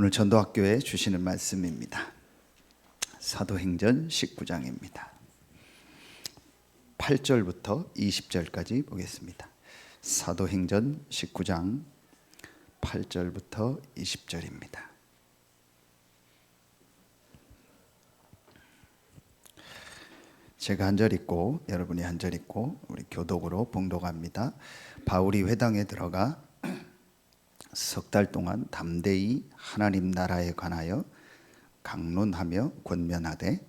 오늘 전도학교에 주시는 말씀입니다. 사도행전 19장입니다. 8절부터 20절까지 보겠습니다. 사도행전 19장 8절부터 20절입니다. 제가 한 절 읽고 여러분이 한 절 읽고 우리 교독으로 봉독합니다. 바울이 회당에 들어가 석 달 동안 담대히 하나님 나라에 관하여 강론하며 권면하되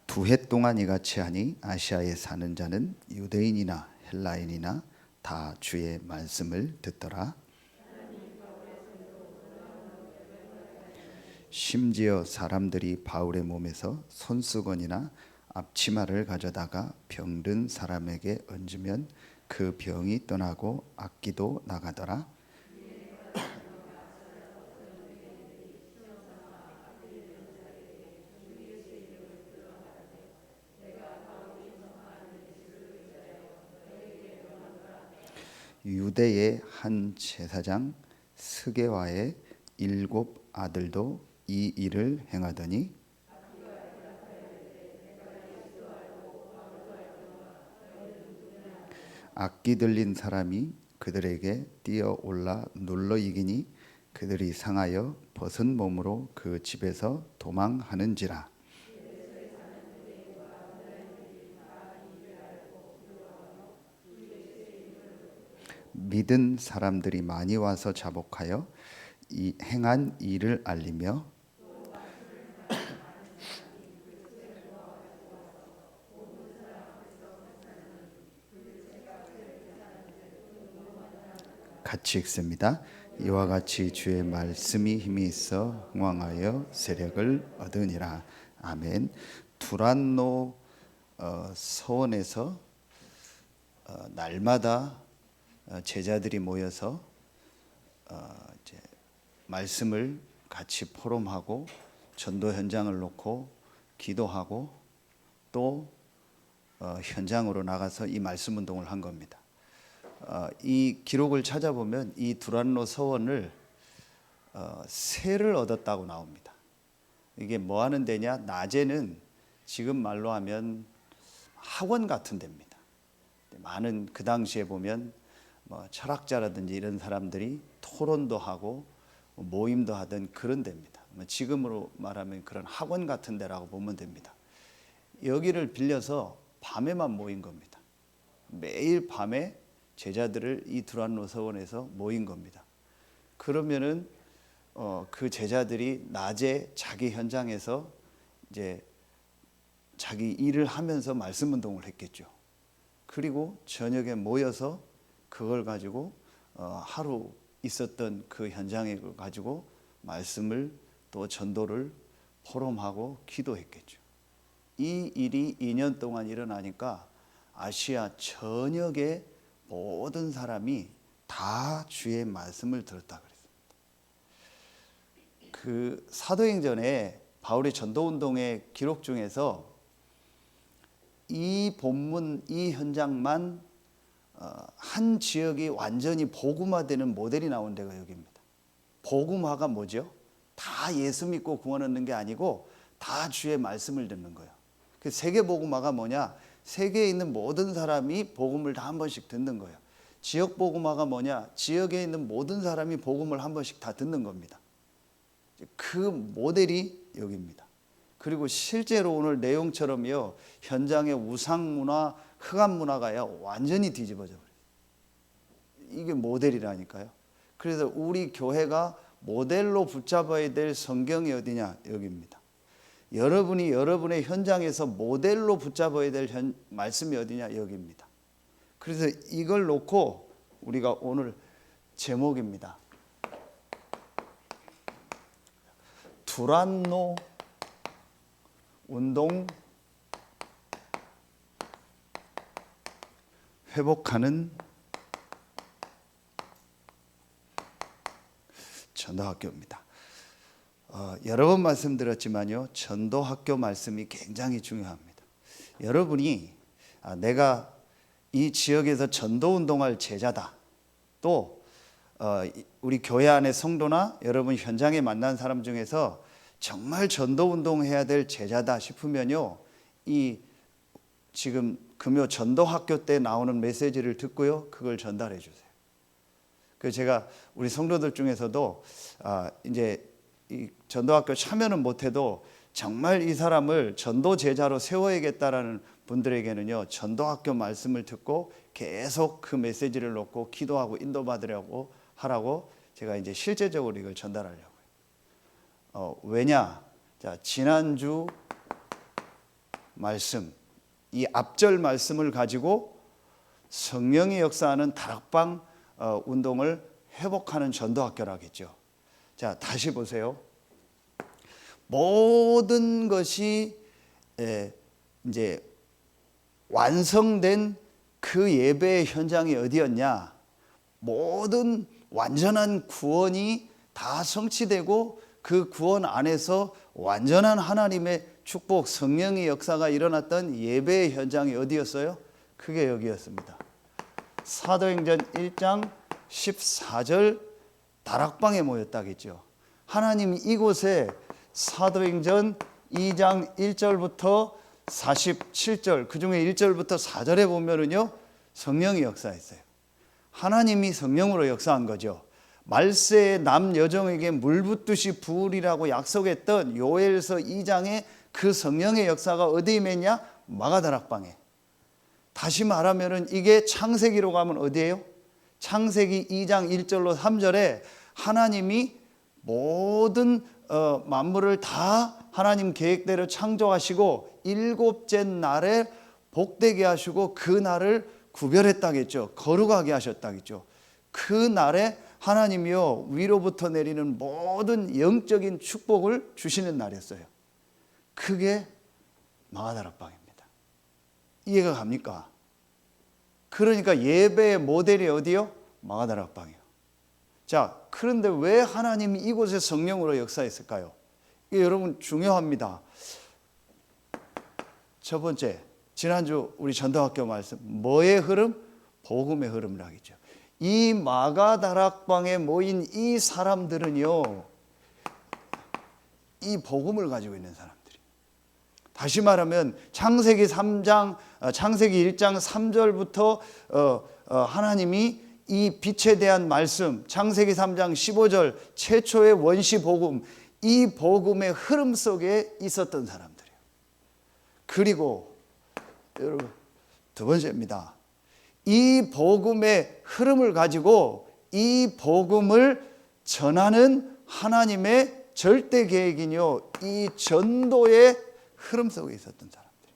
두 해 동안 이같이 하니 아시아에 사는 자는 유대인이나 헬라인이나 다 주의 말씀을 듣더라. 심지어 사람들이 바울의 몸에서 손수건이나 앞치마를 가져다가 병든 사람에게 얹으면 그 병이 떠나고 악기도 나가더라. 유대의 한 제사장 스게와의 7 아들도 이 일을 행하더니 악기 들린 사람이 그들에게 뛰어올라 눌러 이기니 그들이 상하여 벗은 몸으로 그 집에서 도망하는지라. 믿은 사람들이 많이 와서 자복하여 이 행한 일을 알리며 같이 읽습니다. 이와 같이 주의 말씀이 힘이 있어 흥왕하여 세력을 얻으니라. 아멘. 두란노 서원에서 날마다 제자들이 모여서 이제 말씀을 같이 포럼하고 전도 현장을 놓고 기도하고 또 현장으로 나가서 이 말씀 운동을 한 겁니다. 이 기록을 찾아보면 이 두란노 서원을 세를 얻었다고 나옵니다. 이게 뭐 하는 데냐? 낮에는 지금 말로 하면 학원 같은 데입니다. 많은 그 당시에 보면 뭐 철학자라든지 이런 사람들이 토론도 하고 모임도 하던 그런 데입니다. 지금으로 말하면 그런 학원 같은 데라고 보면 됩니다. 여기를 빌려서 밤에만 모인 겁니다. 매일 밤에 제자들을 이 두란노 서원에서 모인 겁니다. 그러면은 그 제자들이 낮에 자기 현장에서 이제 자기 일을 하면서 말씀 운동을 했겠죠. 그리고 저녁에 모여서 그걸 가지고 하루 있었던 그 현장에 가지고 말씀을 또 전도를 포럼하고 기도했겠죠. 이 일이 2년 동안 일어나니까 아시아 전역의 모든 사람이 다 주의 말씀을 들었다 그랬습니다. 그 사도행전에 바울의 전도운동의 기록 중에서 이 본문, 이 현장만 한 지역이 완전히 복음화되는 모델이 나온 데가 여기입니다. 복음화가 뭐죠? 다 예수 믿고 구원 얻는 게 아니고 다 주의 말씀을 듣는 거예요. 그 세계 복음화가 뭐냐? 세계에 있는 모든 사람이 복음을 다 한 번씩 듣는 거예요. 지역 복음화가 뭐냐? 지역에 있는 모든 사람이 복음을 한 번씩 다 듣는 겁니다. 그 모델이 여기입니다. 그리고 실제로 오늘 내용처럼요, 현장의 우상문화, 흑암문화가요 완전히 뒤집어져 버려요. 이게 모델이라니까요. 그래서 우리 교회가 모델로 붙잡아야 될 성경이 어디냐? 여기입니다. 여러분이 여러분의 현장에서 모델로 붙잡아야 될 말씀이 어디냐? 여기입니다. 그래서 이걸 놓고 우리가 오늘 제목입니다. 두란노 운동 회복하는 전도학교입니다. 여러 번 말씀드렸지만요, 전도학교 말씀이 굉장히 중요합니다. 여러분이 내가 이 지역에서 전도운동할 제자다, 또 우리 교회 안의 성도나 여러분 현장에 만난 사람 중에서 정말 전도운동해야 될 제자다 싶으면요, 이 지금 금요 전도학교 때 나오는 메시지를 듣고요, 그걸 전달해 주세요. 그래서 제가 우리 성도들 중에서도 이제 이 전도학교 참여는 못해도 정말 이 사람을 전도 제자로 세워야겠다라는 분들에게는요, 전도학교 말씀을 듣고 계속 그 메시지를 놓고 기도하고 인도받으려고 하라고 제가 이제 실제적으로 이걸 전달하려고요. 왜냐? 자, 지난주 말씀, 이 앞절 말씀을 가지고 성령의 역사하는 다락방 운동을 회복하는 전도학교라겠죠. 자, 다시 보세요. 모든 것이 이제 완성된 그 예배의 현장이 어디였냐? 모든 완전한 구원이 다 성취되고 그 구원 안에서 완전한 하나님의 축복, 성령의 역사가 일어났던 예배의 현장이 어디였어요? 그게 여기였습니다. 사도행전 1장 14절 다락방에 모였다겠죠. 하나님이 이곳에 사도행전 2장 1절부터 47절, 그 중에 1절부터 4절에 보면은요, 성령이 역사했어요. 하나님이 성령으로 역사한 거죠. 말세의 남 여종에게 물 붓듯이 부으리라고 약속했던 요엘서 2장에 그 성령의 역사가 어디에 임했냐? 마가다락방에. 다시 말하면은 이게 창세기로 가면 어디예요? 창세기 2장 1절로 3절에 하나님이 모든 만물을 다 하나님 계획대로 창조하시고 일곱째 날에 복되게 하시고 그 날을 구별했다겠죠. 거룩하게 하셨다겠죠. 그 날에 하나님이요, 위로부터 내리는 모든 영적인 축복을 주시는 날이었어요. 그게 마가다락방입니다. 이해가 갑니까? 그러니까 예배의 모델이 어디요? 마가다락방이요. 자, 그런데 왜 하나님이 이곳에 성령으로 역사했을까요? 이게 여러분 중요합니다. 첫 번째, 지난주 우리 전도학교 말씀, 뭐의 흐름? 복음의 흐름을 하겠죠. 이 마가다락방에 모인 이 사람들은요, 이 복음을 가지고 있는 사람들이. 다시 말하면 창세기 1장 3절부터 하나님이 이 빛에 대한 말씀, 창세기 3장 15절 최초의 원시 복음, 이 복음의 흐름 속에 있었던 사람들이에요. 그리고 여러분, 두 번째입니다. 이 복음의 흐름을 가지고 이 복음을 전하는 하나님의 절대 계획이요, 이 전도의 흐름 속에 있었던 사람들.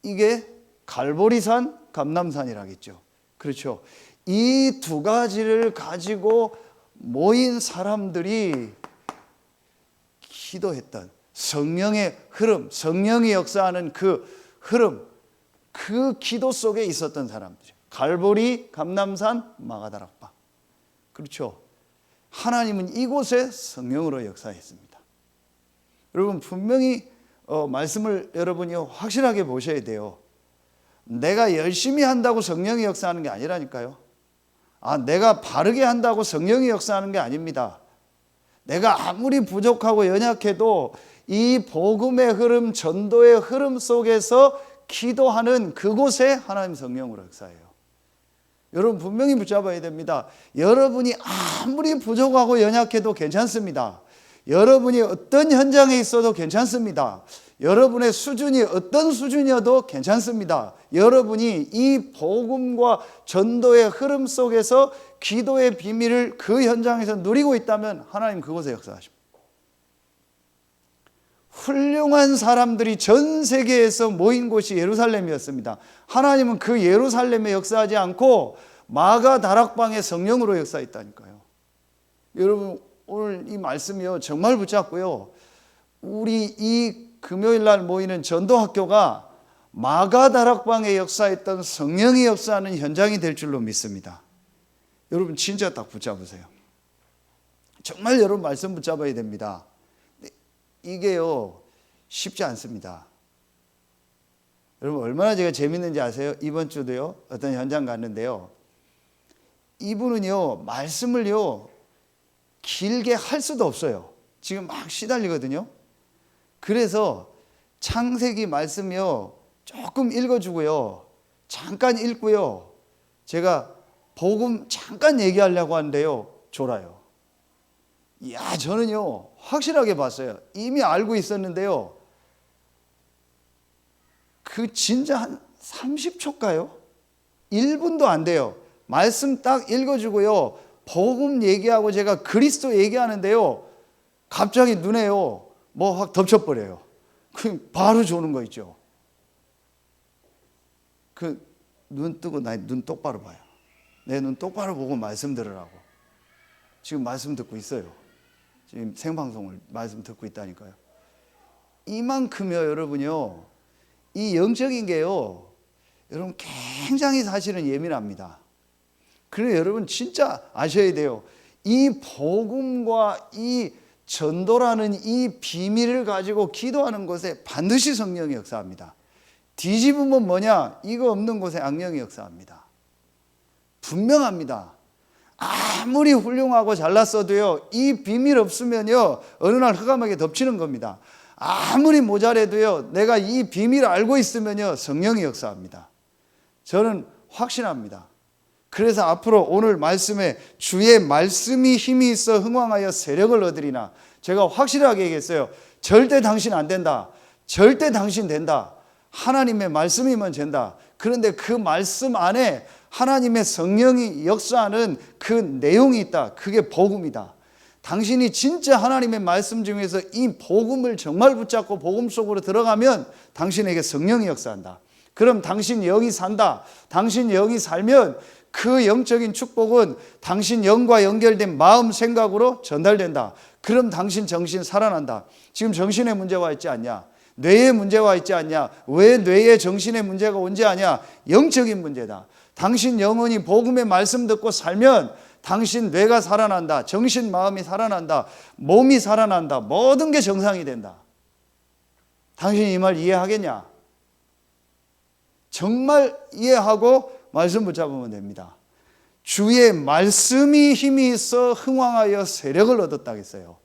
이게 갈보리산, 감람산이라겠죠. 그렇죠. 이 두 가지를 가지고 모인 사람들이 기도했던 성령의 흐름, 성령이 역사하는 그 흐름, 그 기도 속에 있었던 사람들이에요. 갈보리, 감람산, 마가다락방. 그렇죠. 하나님은 이곳에 성령으로 역사했습니다. 여러분, 분명히 말씀을 여러분이 확실하게 보셔야 돼요. 내가 열심히 한다고 성령이 역사하는 게 아니라니까요. 내가 바르게 한다고 성령이 역사하는 게 아닙니다. 내가 아무리 부족하고 연약해도 이 복음의 흐름, 전도의 흐름 속에서 기도하는 그곳에 하나님 성령으로 역사해요. 여러분 분명히 붙잡아야 됩니다. 여러분이 아무리 부족하고 연약해도 괜찮습니다. 여러분이 어떤 현장에 있어도 괜찮습니다. 여러분의 수준이 어떤 수준이어도 괜찮습니다. 여러분이 이 복음과 전도의 흐름 속에서 기도의 비밀을 그 현장에서 누리고 있다면 하나님 그곳에 역사하십니다. 훌륭한 사람들이 전 세계에서 모인 곳이 예루살렘이었습니다. 하나님은 그 예루살렘에 역사하지 않고 마가 다락방의 성령으로 역사했다니까요. 여러분 오늘 이 말씀이요 정말 붙잡고요. 우리 이 금요일 날 모이는 전도학교가 마가 다락방에 역사했던 성령이 역사하는 현장이 될 줄로 믿습니다. 여러분 진짜 딱 붙잡으세요. 정말 여러분 말씀 붙잡아야 됩니다. 이게요 쉽지 않습니다. 여러분 얼마나 제가 재밌는지 아세요? 이번 주도요 어떤 현장 갔는데요, 이분은요 말씀을요 길게 할 수도 없어요. 지금 막 시달리거든요. 그래서 창세기 말씀이요 조금 읽어주고요, 잠깐 읽고요, 제가 복음 잠깐 얘기하려고 하는데요 졸아요. 이야, 저는요 확실하게 봤어요. 이미 알고 있었는데요, 그 진짜 한 30초가요? 1분도 안 돼요. 말씀 딱 읽어주고요, 복음 얘기하고 제가 그리스도 얘기하는데요, 갑자기 눈에요 뭐 확 덮쳐버려요. 그 바로 조는 거 있죠. 그 눈 뜨고 나 눈 똑바로 봐요. 내 눈 똑바로 보고 말씀 들으라고. 지금 말씀 듣고 있어요. 지금 생방송을 말씀 듣고 있다니까요. 이만큼요 여러분요, 이 영적인 게요 여러분 굉장히 사실은 예민합니다. 그래서 여러분 진짜 아셔야 돼요. 이 복음과 이 전도라는 이 비밀을 가지고 기도하는 곳에 반드시 성령이 역사합니다. 뒤집으면 뭐냐? 이거 없는 곳에 악령이 역사합니다. 분명합니다. 아무리 훌륭하고 잘났어도요 이 비밀 없으면요 어느 날 흑암하게 덮치는 겁니다. 아무리 모자라도요 내가 이 비밀을 알고 있으면요 성령이 역사합니다. 저는 확신합니다. 그래서 앞으로 오늘 말씀에 주의 말씀이 힘이 있어 흥왕하여 세력을 얻으리나, 제가 확실하게 얘기했어요. 절대 당신 안 된다. 절대 당신 된다. 하나님의 말씀이면 된다. 그런데 그 말씀 안에 하나님의 성령이 역사하는 그 내용이 있다. 그게 복음이다. 당신이 진짜 하나님의 말씀 중에서 이 복음을 정말 붙잡고 복음 속으로 들어가면 당신에게 성령이 역사한다. 그럼 당신 영이 산다. 당신 영이 살면 그 영적인 축복은 당신 영과 연결된 마음 생각으로 전달된다. 그럼 당신 정신 살아난다. 지금 정신에 문제가 있지 않냐? 뇌에 문제가 있지 않냐? 왜 뇌에 정신에 문제가 온지 아냐? 영적인 문제다. 당신 영혼이 복음의 말씀 듣고 살면 당신 뇌가 살아난다. 정신 마음이 살아난다. 몸이 살아난다. 모든 게 정상이 된다. 당신이 이 말 이해하겠냐? 정말 이해하고 말씀 붙잡으면 됩니다. 주의 말씀이 힘이 있어 흥왕하여 세력을 얻었다 했어요.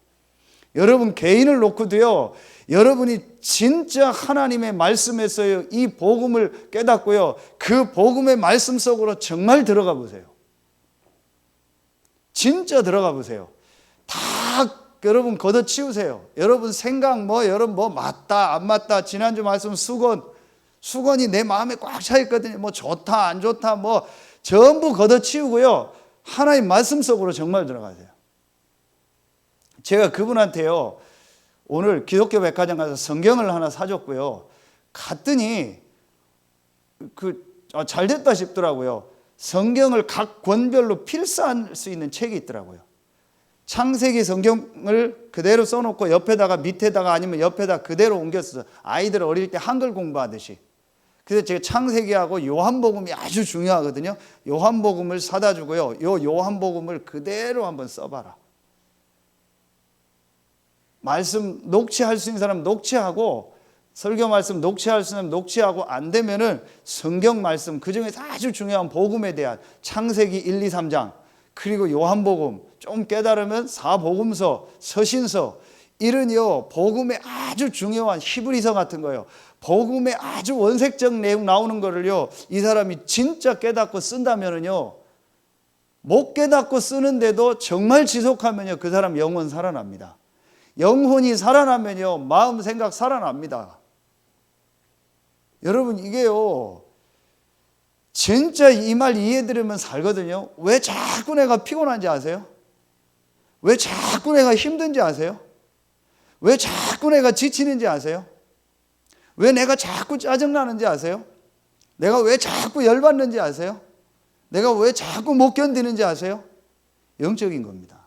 여러분 개인을 놓고도요, 여러분이 진짜 하나님의 말씀에서요 이 복음을 깨닫고요 그 복음의 말씀 속으로 정말 들어가 보세요. 진짜 들어가 보세요. 다 여러분 걷어치우세요. 여러분 생각 여러분 맞다 안 맞다, 지난주 말씀 수건이 내 마음에 꽉 차 있거든요. 좋다 안 좋다 전부 걷어치우고요 하나님 말씀 속으로 정말 들어가세요. 제가 그분한테요 오늘 기독교 백화점 가서 성경을 하나 사줬고요, 갔더니 잘 됐다 싶더라고요. 성경을 각 권별로 필사할 수 있는 책이 있더라고요. 창세기 성경을 그대로 써놓고 옆에다가 밑에다가 아니면 옆에다 그대로 옮겼어요. 아이들 어릴 때 한글 공부하듯이. 그래서 제가 창세기하고 요한복음이 아주 중요하거든요. 요한복음을 사다 주고요, 요한복음을 그대로 한번 써봐라. 말씀 녹취할 수 있는 사람 녹취하고, 설교 말씀 녹취할 수 있는 사람 녹취하고, 안 되면은 성경 말씀 그중에서 아주 중요한 복음에 대한 창세기 1, 2, 3장 그리고 요한복음 좀 깨달으면 사복음서, 서신서 이런요 복음에 아주 중요한 히브리서 같은 거요, 복음에 아주 원색적 내용 나오는 거를요 이 사람이 진짜 깨닫고 쓴다면은요, 못 깨닫고 쓰는데도 정말 지속하면요 그 사람 영혼 살아납니다. 영혼이 살아나면요 마음 생각 살아납니다. 여러분 이게요 진짜 이 말 이해 들으면 살거든요. 왜 자꾸 내가 피곤한지 아세요? 왜 자꾸 내가 힘든지 아세요? 왜 자꾸 내가 지치는지 아세요? 왜 내가 자꾸 짜증나는지 아세요? 내가 왜 자꾸 열받는지 아세요? 내가 왜 자꾸 못 견디는지 아세요? 영적인 겁니다.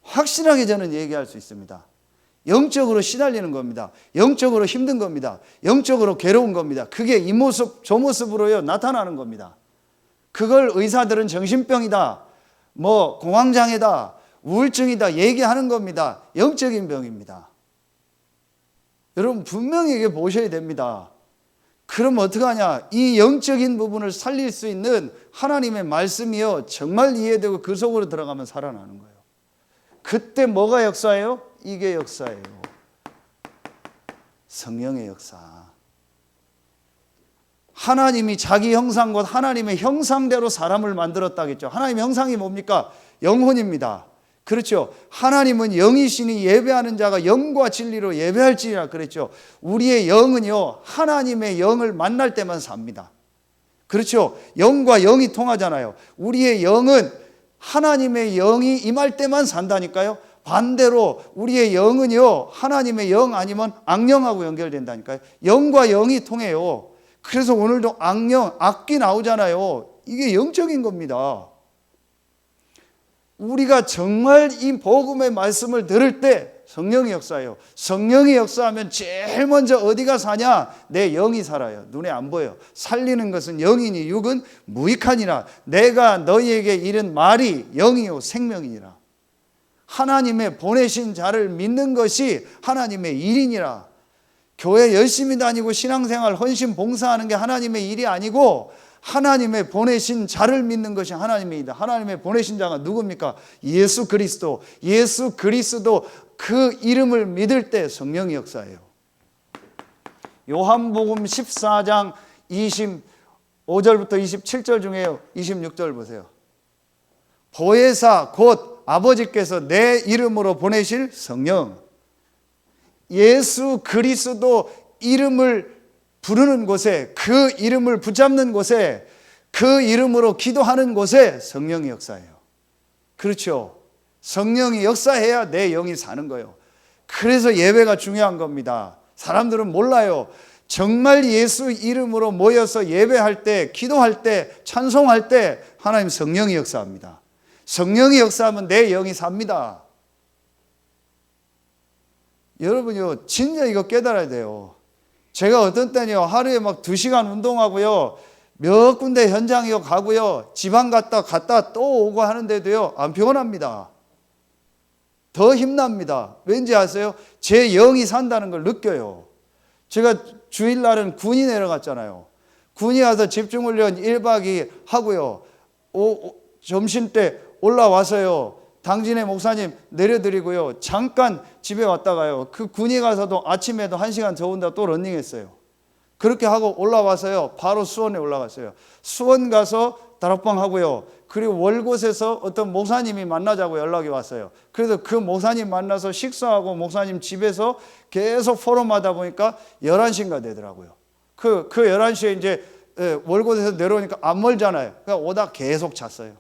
확실하게 저는 얘기할 수 있습니다. 영적으로 시달리는 겁니다. 영적으로 힘든 겁니다. 영적으로 괴로운 겁니다. 그게 이 모습 저 모습으로요 나타나는 겁니다. 그걸 의사들은 정신병이다, 공황장애다, 우울증이다 얘기하는 겁니다. 영적인 병입니다. 여러분 분명히 이게 보셔야 됩니다. 그럼 어떡하냐? 이 영적인 부분을 살릴 수 있는 하나님의 말씀이요 정말 이해되고 그 속으로 들어가면 살아나는 거예요. 그때 뭐가 역사예요? 이게 역사예요. 성령의 역사. 하나님이 자기 형상 곧 하나님의 형상대로 사람을 만들었다겠죠. 하나님의 형상이 뭡니까? 영혼입니다. 그렇죠. 하나님은 영이시니 예배하는 자가 영과 진리로 예배할지니라 그랬죠. 우리의 영은요 하나님의 영을 만날 때만 삽니다. 그렇죠. 영과 영이 통하잖아요. 우리의 영은 하나님의 영이 임할 때만 산다니까요. 반대로 우리의 영은요 하나님의 영 아니면 악령하고 연결된다니까요. 영과 영이 통해요. 그래서 오늘도 악령, 악기 나오잖아요. 이게 영적인 겁니다. 우리가 정말 이 복음의 말씀을 들을 때 성령의 역사예요. 성령이 역사하면 제일 먼저 어디가 사냐? 내 영이 살아요. 눈에 안 보여. 살리는 것은 영이니 육은 무익하니라. 내가 너희에게 이른 말이 영이요 생명이니라. 하나님의 보내신 자를 믿는 것이 하나님의 일이니라. 교회 열심히 다니고 신앙생활 헌신 봉사하는 게 하나님의 일이 아니고 하나님의 보내신 자를 믿는 것이 하나님의 일이다. 하나님의 보내신 자가 누굽니까? 예수 그리스도. 예수 그리스도 그 이름을 믿을 때 성령의 역사예요. 요한복음 14장 25절부터 27절 중에 26절 보세요. 보혜사 곧 아버지께서 내 이름으로 보내실 성령. 예수 그리스도 이름을 부르는 곳에, 그 이름을 붙잡는 곳에, 그 이름으로 기도하는 곳에 성령의 역사예요. 그렇죠. 성령이 역사해야 내 영이 사는 거예요. 그래서 예배가 중요한 겁니다. 사람들은 몰라요. 정말 예수 이름으로 모여서 예배할 때, 기도할 때, 찬송할 때 하나님 성령이 역사합니다. 성령이 역사하면 내 영이 삽니다. 여러분요 진짜 이거 깨달아야 돼요. 제가 어떤 때는요 하루에 막 2시간 운동하고요 몇 군데 현장이요 가고요 지방 갔다 또 오고 하는데도요 안 피곤합니다. 더 힘납니다. 왠지 아세요? 제 영이 산다는 걸 느껴요. 제가 주일날은 군이 내려갔잖아요. 군이 와서 집중훈련 1박 2일 하고요 점심때 올라와서요 당진의 목사님 내려드리고요 잠깐 집에 왔다가요 그 군이 가서도 아침에도 1시간 더 온다 또 러닝했어요. 그렇게 하고 올라와서요 바로 수원에 올라갔어요. 수원 가서 다락방 하고요 그리고 월곶에서 어떤 목사님이 만나자고 연락이 왔어요. 그래서 그 목사님 만나서 식사하고 목사님 집에서 계속 포럼하다 보니까 11시인가 되더라고요. 그 11시에 이제 월곶에서 내려오니까 안 멀잖아요. 그러니까 오다 계속 잤어요.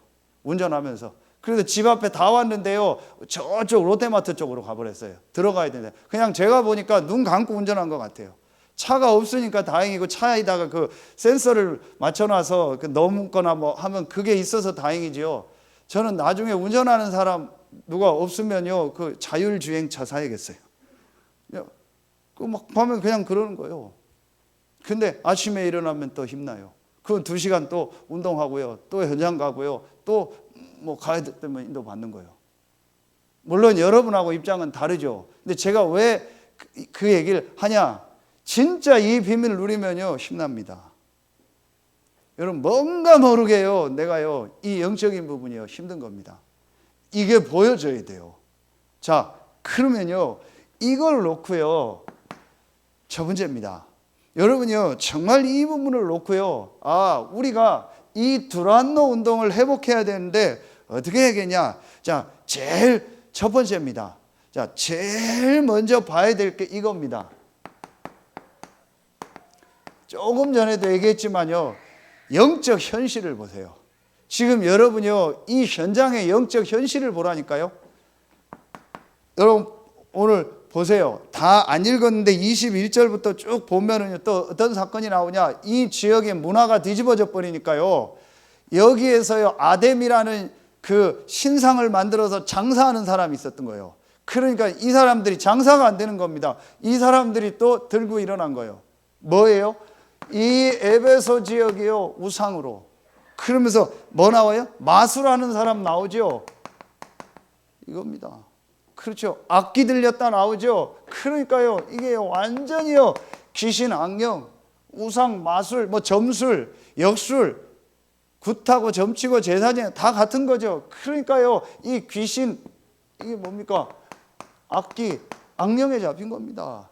운전하면서. 그래서 집 앞에 다 왔는데요 저쪽 롯데마트 쪽으로 가버렸어요. 들어가야 되는데 그냥 제가 보니까 눈 감고 운전한 것 같아요. 차가 없으니까 다행이고 차에다가 그 센서를 맞춰놔서 넘거나 뭐 하면 그게 있어서 다행이지요. 저는 나중에 운전하는 사람 누가 없으면요 그 자율주행차 사야겠어요. 그 막 보면 그냥 그러는 거예요. 근데 아침에 일어나면 또 힘나요. 그 2시간 또 운동하고요 또 현장 가고요 또 뭐 가야 되면 인도 받는 거예요. 물론 여러분하고 입장은 다르죠. 근데 제가 왜 그 얘기를 하냐? 진짜 이 비밀을 누리면요 힘납니다. 여러분 뭔가 모르게요 내가요 이 영적인 부분이요 힘든 겁니다. 이게 보여져야 돼요. 자 그러면요 이걸 놓고요 첫 번째입니다. 여러분요 정말 이 부분을 놓고요 우리가 이 두란노 운동을 회복해야 되는데 어떻게 해야겠냐? 자, 제일 첫 번째입니다. 자, 제일 먼저 봐야 될 게 이겁니다. 조금 전에도 얘기했지만요. 영적 현실을 보세요. 지금 여러분요. 이 현장의 영적 현실을 보라니까요. 여러분 오늘 보세요. 다 안 읽었는데 21절부터 쭉 보면은 또 어떤 사건이 나오냐? 이 지역의 문화가 뒤집어져 버리니까요. 여기에서요. 아뎀이라는 그 신상을 만들어서 장사하는 사람이 있었던 거예요. 그러니까 이 사람들이 장사가 안 되는 겁니다. 이 사람들이 또 들고 일어난 거예요. 뭐예요? 이 에베소 지역이요. 우상으로. 그러면서 뭐 나와요? 마술하는 사람 나오죠. 이겁니다. 그렇죠. 악기 들렸다 나오죠. 그러니까요, 이게 완전히요, 귀신, 악령, 우상, 마술, 뭐 점술, 역술, 굿하고 점치고 제사장 다 같은 거죠. 그러니까요, 이 귀신, 이게 뭡니까? 악기, 악령에 잡힌 겁니다.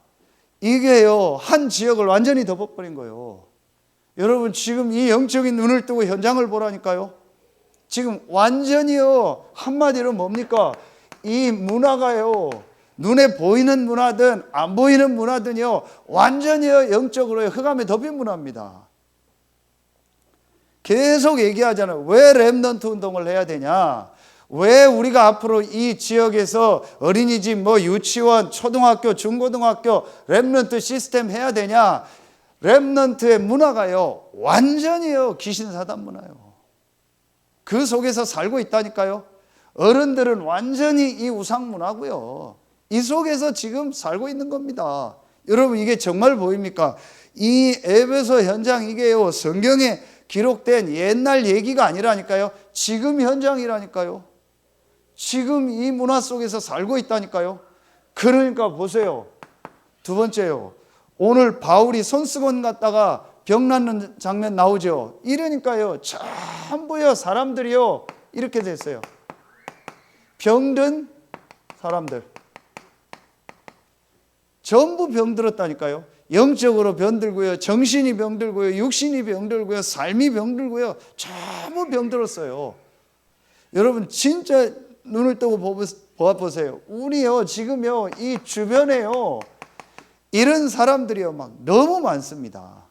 이게요, 한 지역을 완전히 덮어버린 거예요. 여러분, 지금 이 영적인 눈을 뜨고 현장을 보라니까요. 지금 완전히요, 한마디로 뭡니까? 이 문화가요, 눈에 보이는 문화든 안 보이는 문화든요, 완전히요, 영적으로 흑암에 덮인 문화입니다. 계속 얘기하잖아요. 왜 렘넌트 운동을 해야 되냐? 왜 우리가 앞으로 이 지역에서 어린이집, 뭐 유치원, 초등학교, 중고등학교 렘넌트 시스템 해야 되냐? 렘넌트의 문화가요, 완전히요, 귀신 사단 문화예요. 그 속에서 살고 있다니까요. 어른들은 완전히 이 우상 문화고요. 이 속에서 지금 살고 있는 겁니다. 여러분, 이게 정말 보입니까? 이 에베소 현장, 이게요, 성경에 기록된 옛날 얘기가 아니라니까요. 지금 현장이라니까요. 지금 이 문화 속에서 살고 있다니까요. 그러니까 보세요. 두 번째요. 오늘 바울이 손수건 갖다가 병 낫는 장면 나오죠. 이러니까요, 전부요, 사람들이요, 이렇게 됐어요. 병든 사람들. 전부 병들었다니까요. 영적으로 병들고요, 정신이 병들고요, 육신이 병들고요, 삶이 병들고요, 전부 병들었어요. 여러분, 진짜 눈을 뜨고 보아보세요. 우리요, 지금요, 이 주변에요, 이런 사람들이요, 막 너무 많습니다.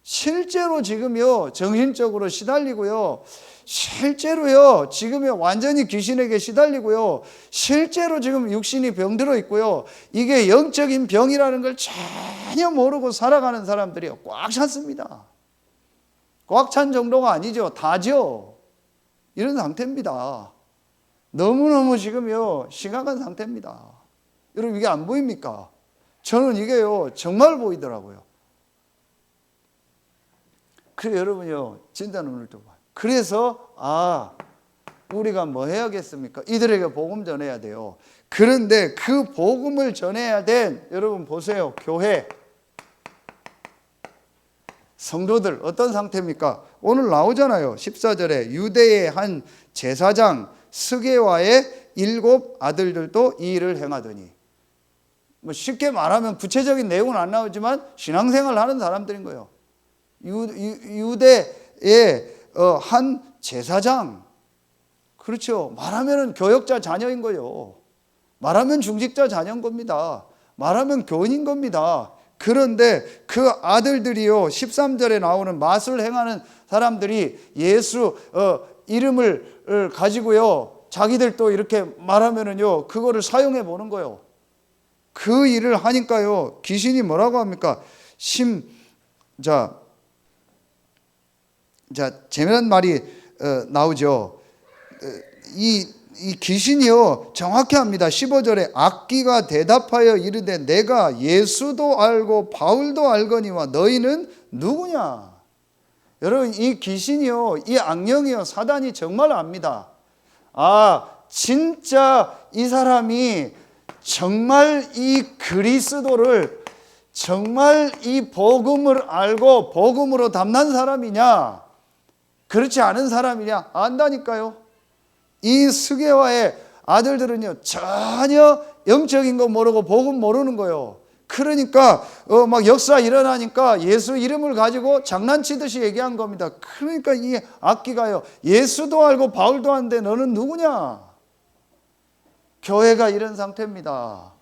실제로 지금요, 정신적으로 시달리고요, 실제로요, 지금요, 완전히 귀신에게 시달리고요, 실제로 지금 육신이 병들어 있고요, 이게 영적인 병이라는 걸 전혀 모르고 살아가는 사람들이요, 꽉 찼습니다. 꽉 찬 정도가 아니죠. 다죠. 이런 상태입니다. 너무너무 지금요, 심각한 상태입니다. 여러분, 이게 안 보입니까? 저는 이게요, 정말 보이더라고요. 그래, 여러분요, 진짜 눈을 뜨고 봐요. 그래서 우리가 뭐 해야겠습니까? 이들에게 복음 전해야 돼요. 그런데 그 복음을 전해야 된, 여러분 보세요, 교회 성도들 어떤 상태입니까? 오늘 나오잖아요. 14절에 유대의 한 제사장 스게와의 7 아들들도 이 일을 행하더니, 뭐 쉽게 말하면 구체적인 내용은 안 나오지만 신앙생활을 하는 사람들인 거예요. 유대의 한 제사장, 그렇죠. 말하면 교역자 자녀인 거예요. 말하면 중직자 자녀인 겁니다. 말하면 교인인 겁니다. 그런데 그 아들들이요, 13절에 나오는 마술 행하는 사람들이 예수 이름을 가지고요, 자기들도 이렇게 말하면은요, 그거를 사용해 보는 거예요. 그 일을 하니까요, 귀신이 뭐라고 합니까? 재미난 말이 나오죠. 이 귀신이요, 정확히 합니다. 15절에 악기가 대답하여 이르되 내가 예수도 알고 바울도 알거니와 너희는 누구냐? 여러분, 이 귀신이요, 이 악령이요, 사단이 정말 압니다. 진짜 이 사람이 정말 이 그리스도를, 정말 이 복음을 알고 복음으로 담난 사람이냐, 그렇지 않은 사람이냐 안다니까요. 이 스게와의 아들들은요, 전혀 영적인 거 모르고 복음 모르는 거예요. 그러니까 막 역사 일어나니까 예수 이름을 가지고 장난치듯이 얘기한 겁니다. 그러니까 이 악기가요, 예수도 알고 바울도 아는데 너는 누구냐? 교회가 이런 상태입니다.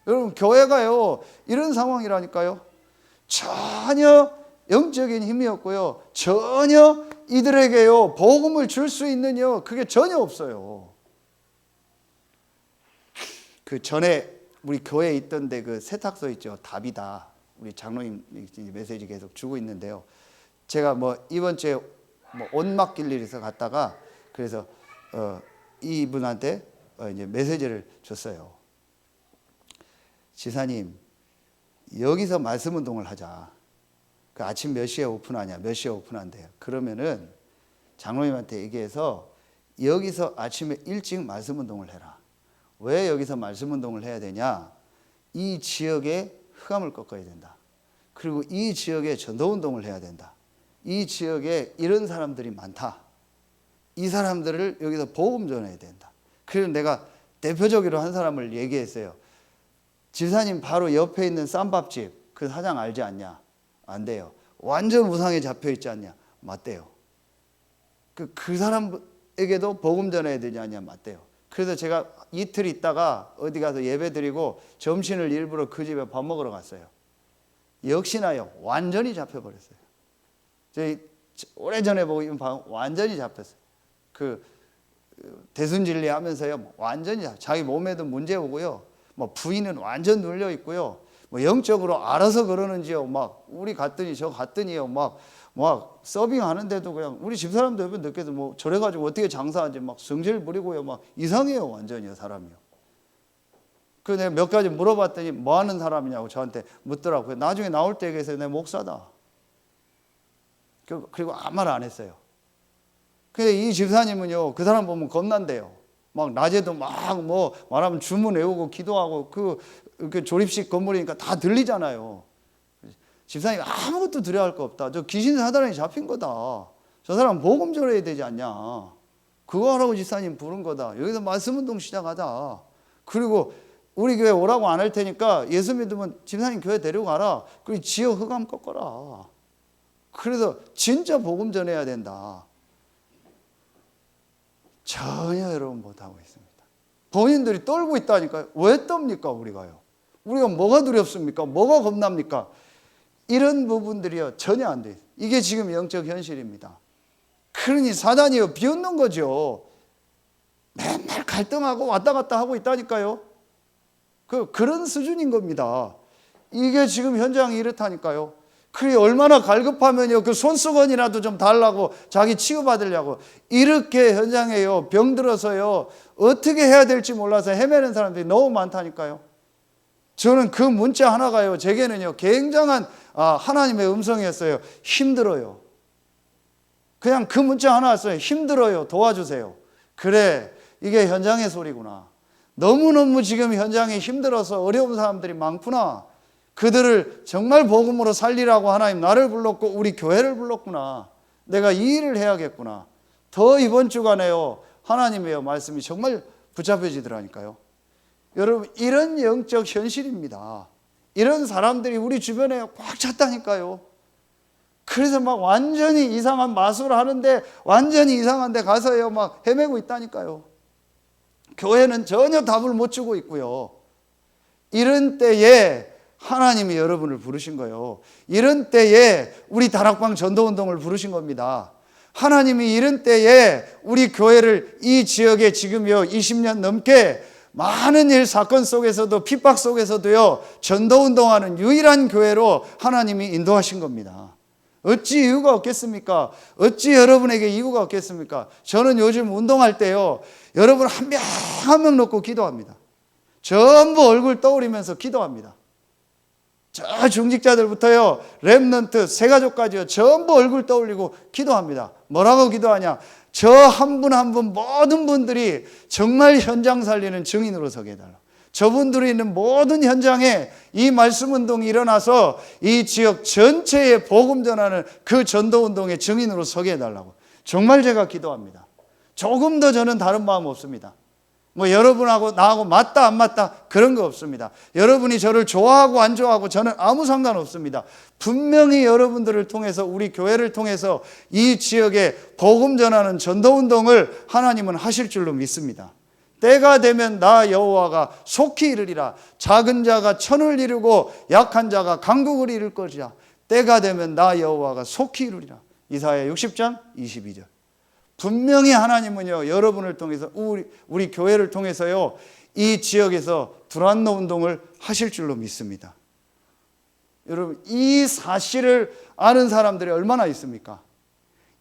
여러분, 교회가요, 이런 상황이라니까요. 전혀 영적인 힘이 없고요, 전혀 이들에게요, 복음을 줄 수 있는 그게 전혀 없어요. 그 전에 우리 교회에 있던데 그 세탁소 있죠, 답이다. 우리 장로님 메시지 계속 주고 있는데요. 제가 이번 주에 옷 맡길 일이 있어 갔다가, 그래서 이분한테 이제 메시지를 줬어요. 지사님, 여기서 말씀 운동을 하자. 그 아침 몇 시에 오픈하냐, 몇 시에 오픈한대요. 그러면은 장로님한테 얘기해서 여기서 아침에 일찍 말씀 운동을 해라. 왜 여기서 말씀 운동을 해야 되냐? 이 지역에 흑암을 꺾어야 된다. 그리고 이 지역에 전도 운동을 해야 된다. 이 지역에 이런 사람들이 많다. 이 사람들을 여기서 복음 전해야 된다. 그래서 내가 대표적으로 한 사람을 얘기했어요. 집사님 바로 옆에 있는 쌈밥집 그 사장 알지 않냐? 안 돼요. 완전 우상에 잡혀 있지 않냐? 맞대요. 그 사람에게도 복음 전해야 되지 않냐? 맞대요. 그래서 제가 이틀 있다가 어디 가서 예배 드리고 점심을 일부러 그 집에 밥 먹으러 갔어요. 역시나요. 완전히 잡혀버렸어요. 저희 오래전에 보고 완전히 잡혔어요. 그 대순진리 하면서요. 완전히 자기 몸에도 문제 오고요. 뭐 부인은 완전 눌려 있고요. 뭐 영적으로 알아서 그러는지요. 막 우리 갔더니 저 갔더니요. 막 서빙 하는데도 그냥 우리 집사람도 옆에 느껴도 뭐 저래 가지고 어떻게 장사하지 막 성질 부리고요. 막 이상해요. 완전히요. 사람이요. 그 내가 몇 가지 물어봤더니 뭐 하는 사람이냐고 저한테 묻더라고요. 나중에 나올 때 얘기해서 내 목사다. 그리고 아무 말 안 했어요. 근데 이 집사님은요. 그 사람 보면 겁난대요. 막 낮에도 막 뭐 말하면 주문 외우고 기도하고 그 조립식 건물이니까 다 들리잖아요. 집사님 아무것도 두려워할 거 없다. 저 귀신 사단에 잡힌 거다. 저 사람 복음 전해야 되지 않냐. 그거 하라고 집사님 부른 거다. 여기서 말씀 운동 시작하자. 그리고 우리 교회 오라고 안 할 테니까 예수 믿으면 집사님 교회 데려가라. 그리고 지역 흑암 꺾어라. 그래서 진짜 복음 전해야 된다. 전혀 여러분 못하고 있습니다. 본인들이 떨고 있다니까요. 왜 떱니까 우리가요? 우리가 뭐가 두렵습니까? 뭐가 겁납니까? 이런 부분들이요 전혀 안 돼요. 이게 지금 영적 현실입니다. 그러니 사단이요 비웃는 거죠. 맨날 갈등하고 왔다 갔다 하고 있다니까요. 그런 수준인 겁니다. 이게 지금 현장이 이렇다니까요. 그게 얼마나 갈급하면요 그 손수건이라도 좀 달라고 자기 치유받으려고 이렇게 현장에요 병들어서요 어떻게 해야 될지 몰라서 헤매는 사람들이 너무 많다니까요. 저는 그 문자 하나가요 제게는요 굉장한 하나님의 음성이었어요. 힘들어요. 그냥 그 문자 하나 왔어요. 힘들어요. 도와주세요. 그래 이게 현장의 소리구나. 너무너무 지금 현장이 힘들어서 어려운 사람들이 많구나. 그들을 정말 복음으로 살리라고 하나님 나를 불렀고 우리 교회를 불렀구나. 내가 이 일을 해야겠구나. 더 이번 주간에요 하나님의 말씀이 정말 붙잡혀지더라니까요. 여러분 이런 영적 현실입니다. 이런 사람들이 우리 주변에 꽉 찼다니까요. 그래서 막 완전히 이상한 마술을 하는데 완전히 이상한 데 가서요 막 헤매고 있다니까요. 교회는 전혀 답을 못 주고 있고요. 이런 때에 하나님이 여러분을 부르신 거예요. 이런 때에 우리 다락방 전도운동을 부르신 겁니다. 하나님이 이런 때에 우리 교회를 이 지역에 지금요 20년 넘게 많은 일 사건 속에서도 핍박 속에서도요 전도운동하는 유일한 교회로 하나님이 인도하신 겁니다. 어찌 이유가 없겠습니까? 어찌 여러분에게 이유가 없겠습니까? 저는 요즘 운동할 때요 여러분 한 명 한 명 놓고 기도합니다. 전부 얼굴 떠올리면서 기도합니다. 저 중직자들부터요 렘넌트 새가족까지요 전부 얼굴 떠올리고 기도합니다. 뭐라고 기도하냐? 저 한 분 한 분 모든 분들이 정말 현장 살리는 증인으로 서게 해달라. 저분들이 있는 모든 현장에 이 말씀 운동이 일어나서 이 지역 전체에 복음 전하는 그 전도 운동의 증인으로 서게 해달라고 정말 제가 기도합니다. 조금 더 저는 다른 마음 없습니다. 뭐 여러분하고 나하고 맞다 안 맞다 그런 거 없습니다. 여러분이 저를 좋아하고 안 좋아하고 저는 아무 상관없습니다. 분명히 여러분들을 통해서 우리 교회를 통해서 이 지역에 복음 전하는 전도운동을 하나님은 하실 줄로 믿습니다. 때가 되면 나 여호와가 속히 이르리라. 작은 자가 천을 이루고 약한 자가 강국을 이룰 것이라. 때가 되면 나 여호와가 속히 이루리라. 이사야 60장 22절. 분명히 하나님은요 여러분을 통해서 우리 교회를 통해서요 이 지역에서 두란노 운동을 하실 줄로 믿습니다. 여러분 이 사실을 아는 사람들이 얼마나 있습니까?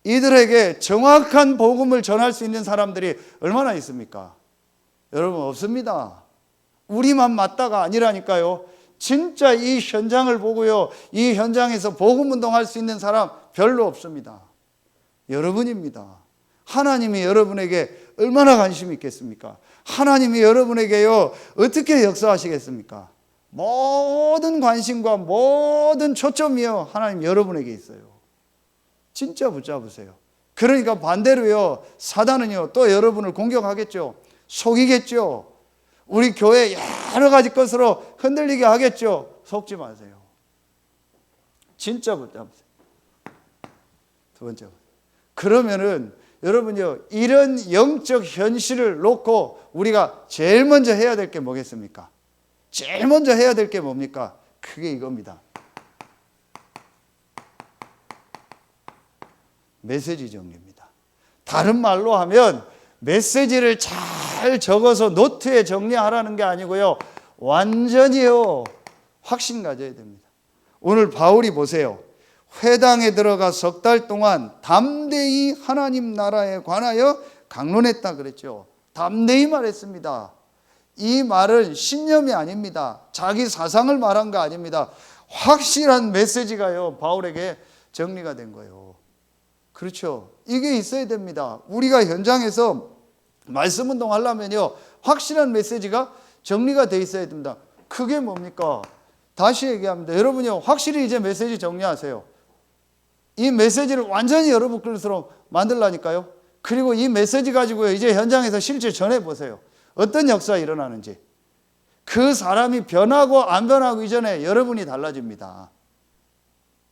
이들에게 정확한 복음을 전할 수 있는 사람들이 얼마나 있습니까? 여러분 없습니다. 우리만 맞다가 아니라니까요. 진짜 이 현장을 보고요 이 현장에서 복음 운동할 수 있는 사람 별로 없습니다. 여러분입니다. 하나님이 여러분에게 얼마나 관심이 있겠습니까? 하나님이 여러분에게요 어떻게 역사하시겠습니까? 모든 관심과 모든 초점이요 하나님 여러분에게 있어요. 진짜 붙잡으세요. 그러니까 반대로요 사단은요 또 여러분을 공격하겠죠. 속이겠죠. 우리 교회 여러 가지 것으로 흔들리게 하겠죠. 속지 마세요. 진짜 붙잡으세요. 두 번째, 그러면은 여러분요 이런 영적 현실을 놓고 우리가 제일 먼저 해야 될 게 뭐겠습니까? 제일 먼저 해야 될 게 뭡니까? 그게 이겁니다. 메시지 정리입니다. 다른 말로 하면 메시지를 잘 적어서 노트에 정리하라는 게 아니고요 완전히요 확신 가져야 됩니다. 오늘 바울이 보세요. 회당에 들어가 석 달 동안 담대히 하나님 나라에 관하여 강론했다 그랬죠. 담대히 말했습니다. 이 말은 신념이 아닙니다. 자기 사상을 말한 거 아닙니다. 확실한 메시지가요 바울에게 정리가 된 거예요. 그렇죠. 이게 있어야 됩니다. 우리가 현장에서 말씀 운동하려면요 확실한 메시지가 정리가 돼 있어야 됩니다. 그게 뭡니까? 다시 얘기합니다. 여러분요 확실히 이제 메시지 정리하세요. 이 메시지를 완전히 여러분 것으로 만들라니까요. 그리고 이 메시지 가지고요 이제 현장에서 실제 전해보세요. 어떤 역사가 일어나는지. 그 사람이 변하고 안 변하고 이전에 여러분이 달라집니다.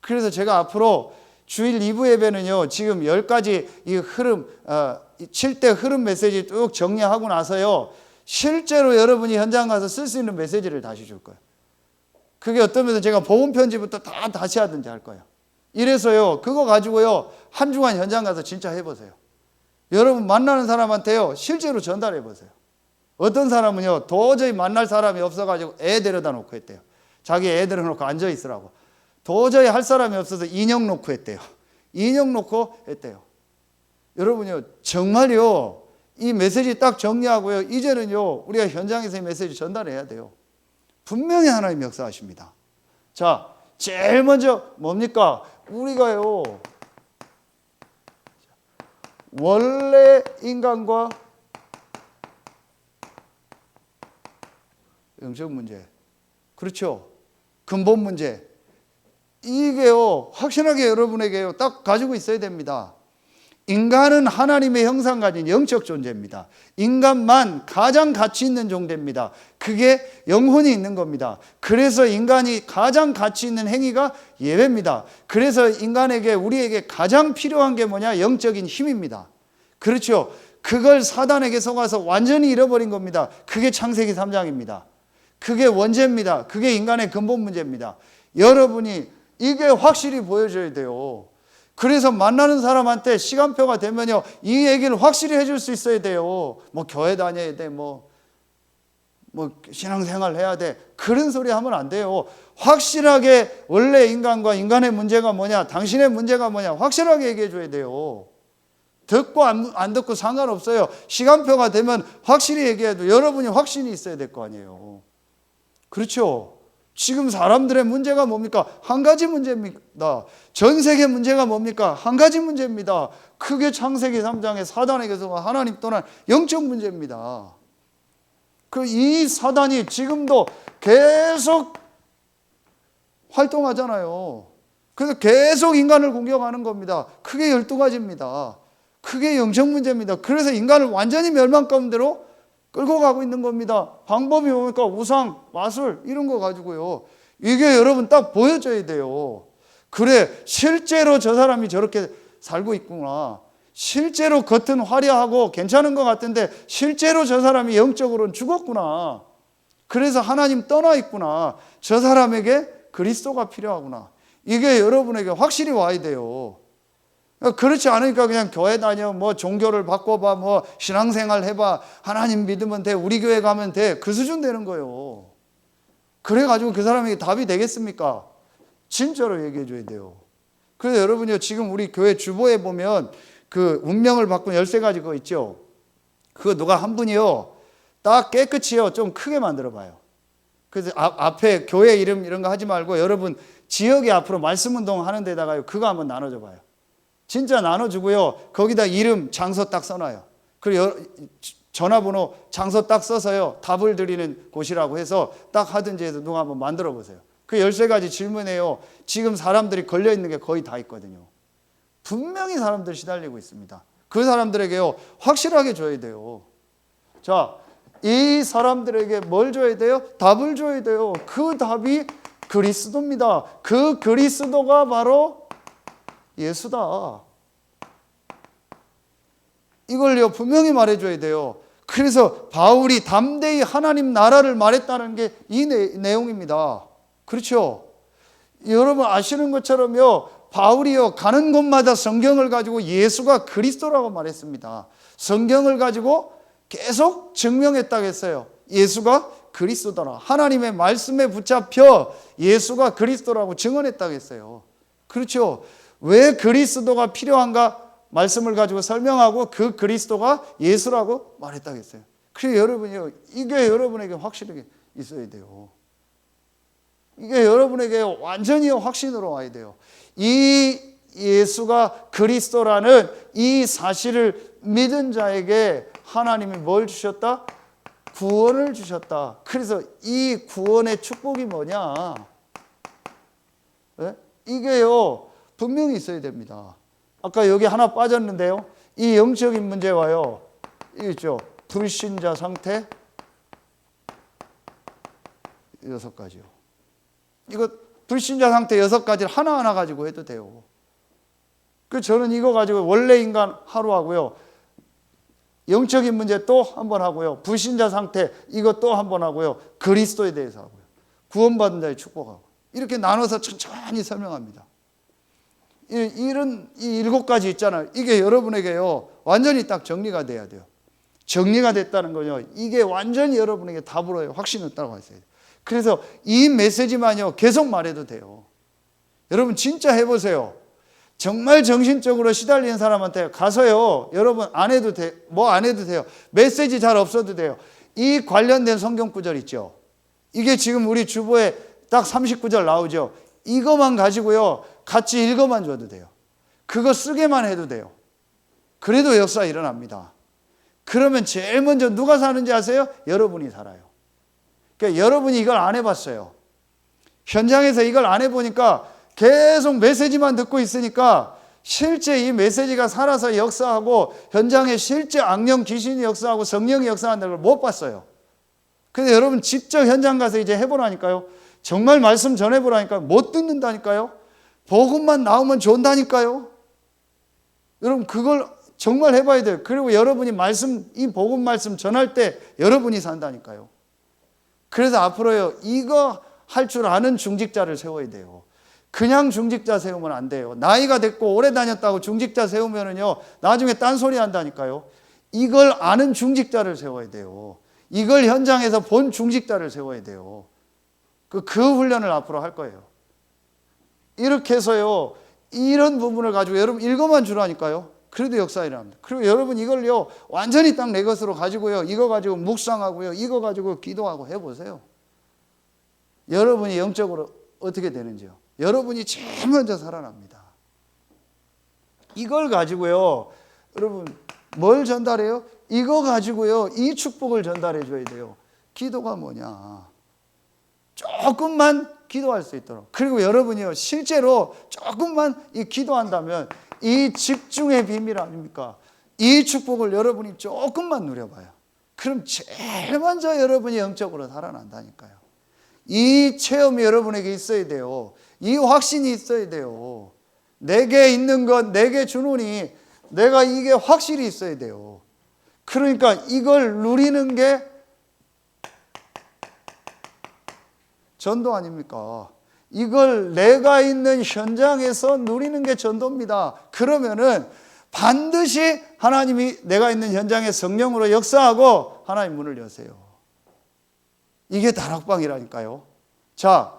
그래서 제가 앞으로 주일 2부 예배는요 지금 10가지 이 흐름 7대 흐름 메시지 쭉 정리하고 나서요 실제로 여러분이 현장 가서 쓸 수 있는 메시지를 다시 줄 거예요. 그게 어떤 면에서 제가 복음 편지부터 다 다시 하든지 할 거예요. 이래서요 그거 가지고요 한 주간 현장 가서 진짜 해보세요. 여러분 만나는 사람한테요 실제로 전달해 보세요. 어떤 사람은요 도저히 만날 사람이 없어가지고 애 데려다 놓고 했대요. 자기 애 데려놓고 앉아 있으라고. 도저히 할 사람이 없어서 인형 놓고 했대요. 인형 놓고 했대요. 여러분요 정말요 이 메시지 딱 정리하고요 이제는요 우리가 현장에서 이 메시지 전달해야 돼요. 분명히 하나님 역사하십니다. 자 제일 먼저 뭡니까? 우리가요 원래 인간과 영적 문제, 그렇죠? 근본 문제, 이게요 확실하게 여러분에게요 딱 가지고 있어야 됩니다. 인간은 하나님의 형상 가진 영적 존재입니다. 인간만 가장 가치 있는 존재입니다. 그게 영혼이 있는 겁니다. 그래서 인간이 가장 가치 있는 행위가 예배입니다. 그래서 인간에게 우리에게 가장 필요한 게 뭐냐? 영적인 힘입니다. 그렇죠? 그걸 사단에게 속아서 완전히 잃어버린 겁니다. 그게 창세기 3장입니다. 그게 원죄입니다. 그게 인간의 근본 문제입니다. 여러분이 이게 확실히 보여줘야 돼요. 그래서 만나는 사람한테 시간표가 되면요 이 얘기를 확실히 해줄 수 있어야 돼요. 뭐 교회 다녀야 돼, 뭐 신앙생활 해야 돼, 그런 소리 하면 안 돼요. 확실하게 원래 인간과 인간의 문제가 뭐냐, 당신의 문제가 뭐냐 확실하게 얘기해 줘야 돼요. 듣고 안 듣고 상관없어요. 시간표가 되면 확실히 얘기해도 여러분이 확신이 있어야 될 거 아니에요. 그렇죠? 지금 사람들의 문제가 뭡니까? 한 가지 문제입니다. 전 세계 문제가 뭡니까? 한 가지 문제입니다. 크게 창세기 3장에 사단에게서 하나님 떠난 영적 문제입니다. 이 사단이 지금도 계속 활동하잖아요. 그래서 계속 인간을 공격하는 겁니다. 크게 12가지입니다. 크게 영적 문제입니다. 그래서 인간을 완전히 멸망 가운데로 끌고 가고 있는 겁니다. 방법이 뭡니까? 우상, 마술 이런 거 가지고요. 이게 여러분 딱 보여줘야 돼요. 그래, 실제로 저 사람이 저렇게 살고 있구나. 실제로 겉은 화려하고 괜찮은 것 같은데 실제로 저 사람이 영적으로는 죽었구나. 그래서 하나님 떠나 있구나. 저 사람에게 그리스도가 필요하구나. 이게 여러분에게 확실히 와야 돼요. 그렇지 않으니까 그냥 교회 다녀, 뭐 종교를 바꿔봐, 뭐 신앙생활 해봐, 하나님 믿으면 돼, 우리 교회 가면 돼, 그 수준 되는 거예요. 그래가지고 그 사람에게 답이 되겠습니까? 진짜로 얘기해 줘야 돼요. 그래서 여러분요 지금 우리 교회 주보에 보면 그 운명을 바꾼 13가지 그거 있죠. 그거 누가 한 분이요 딱 깨끗이요 좀 크게 만들어 봐요. 그래서 앞에 교회 이름 이런 거 하지 말고 여러분 지역에 앞으로 말씀 운동 하는 데다가요 그거 한번 나눠줘 봐요. 진짜 나눠주고요. 거기다 이름, 장소 딱 써놔요. 그리고 전화번호, 장소 딱 써서요. 답을 드리는 곳이라고 해서 딱 하든지 해서 누가 한번 만들어 보세요. 그 13가지 질문에요. 지금 사람들이 걸려있는 게 거의 다 있거든요. 분명히 사람들 시달리고 있습니다. 그 사람들에게요. 확실하게 줘야 돼요. 자, 이 사람들에게 뭘 줘야 돼요? 답을 줘야 돼요. 그 답이 그리스도입니다. 그 그리스도가 바로 예수다. 이걸요 분명히 말해줘야 돼요. 그래서 바울이 담대히 하나님 나라를 말했다는 게 이 내용입니다. 그렇죠? 여러분 아시는 것처럼요 바울이요 가는 곳마다 성경을 가지고 예수가 그리스도라고 말했습니다. 성경을 가지고 계속 증명했다고 했어요. 예수가 그리스도더라. 하나님의 말씀에 붙잡혀 예수가 그리스도라고 증언했다고 했어요. 그렇죠? 왜 그리스도가 필요한가 말씀을 가지고 설명하고 그 그리스도가 예수라고 말했다고 했어요. 그래서 여러분이요 이게 여러분에게 확실하게 있어야 돼요. 이게 여러분에게 완전히 확신으로 와야 돼요. 이 예수가 그리스도라는 이 사실을 믿은 자에게 하나님이 뭘 주셨다? 구원을 주셨다. 그래서 이 구원의 축복이 뭐냐? 네? 이게요 분명히 있어야 됩니다. 아까 여기 하나 빠졌는데요. 이 영적인 문제와요. 이거 있죠. 불신자 상태 6가지요. 이거 불신자 상태 6가지를 하나하나 가지고 해도 돼요. 그 저는 이거 가지고 원래 인간 하루 하고요. 영적인 문제 또 한 번 하고요. 불신자 상태 이거 또 한 번 하고요. 그리스도에 대해서 하고요. 구원받은 자의 축복하고. 이렇게 나눠서 천천히 설명합니다. 이런 이 7가지 있잖아요. 이게 여러분에게요. 완전히 딱 정리가 돼야 돼요. 정리가 됐다는 거요. 이게 완전히 여러분에게 답으로 확신을 따라가 있어야 돼요. 그래서 이 메시지만요. 계속 말해도 돼요. 여러분 진짜 해보세요. 정말 정신적으로 시달리는 사람한테 가서요. 여러분 안 해도 돼. 뭐 안 해도 돼요. 메시지 잘 없어도 돼요. 이 관련된 성경 구절 있죠. 이게 지금 우리 주보에 딱 39절 나오죠. 이거만 가지고요. 같이 읽어만 줘도 돼요. 그거 쓰게만 해도 돼요. 그래도 역사 일어납니다. 그러면 제일 먼저 누가 사는지 아세요? 여러분이 살아요. 그러니까 여러분이 이걸 안 해봤어요. 현장에서 이걸 안 해보니까 계속 메시지만 듣고 있으니까 실제 이 메시지가 살아서 역사하고 현장에 실제 악령 귀신이 역사하고 성령이 역사한다는 걸 못 봤어요. 근데 여러분 직접 현장 가서 이제 해보라니까요. 정말 말씀 전해보라니까요. 못 듣는다니까요. 복음만 나오면 좋다니까요. 여러분 그걸 정말 해봐야 돼요. 그리고 여러분이 이 복음 말씀 전할 때 여러분이 산다니까요. 그래서 앞으로요 이거 할 줄 아는 중직자를 세워야 돼요. 그냥 중직자 세우면 안 돼요. 나이가 됐고 오래 다녔다고 중직자 세우면은요 나중에 딴소리 한다니까요. 이걸 아는 중직자를 세워야 돼요. 이걸 현장에서 본 중직자를 세워야 돼요. 그 훈련을 앞으로 할 거예요. 이렇게 해서요 이런 부분을 가지고 여러분 읽어만 주라니까요. 그래도 역사 일어납니다. 그리고 여러분 이걸요 완전히 딱 내 것으로 가지고요 이거 가지고 묵상하고요 이거 가지고 기도하고 해보세요. 여러분이 영적으로 어떻게 되는지요. 여러분이 제일 먼저 살아납니다. 이걸 가지고요 여러분 뭘 전달해요? 이거 가지고요 이 축복을 전달해 줘야 돼요. 기도가 뭐냐? 조금만 기도할 수 있도록. 그리고 여러분이요 실제로 조금만 이 기도한다면 이 집중의 비밀 아닙니까? 이 축복을 여러분이 조금만 누려봐요. 그럼 제일 먼저 여러분이 영적으로 살아난다니까요. 이 체험이 여러분에게 있어야 돼요. 이 확신이 있어야 돼요. 내게 있는 것 내게 주노니 내가 이게 확실히 있어야 돼요. 그러니까 이걸 누리는 게 전도 아닙니까? 이걸 내가 있는 현장에서 누리는 게 전도입니다. 그러면은 반드시 하나님이 내가 있는 현장에 성령으로 역사하고 하나님 문을 여세요. 이게 다락방이라니까요. 자,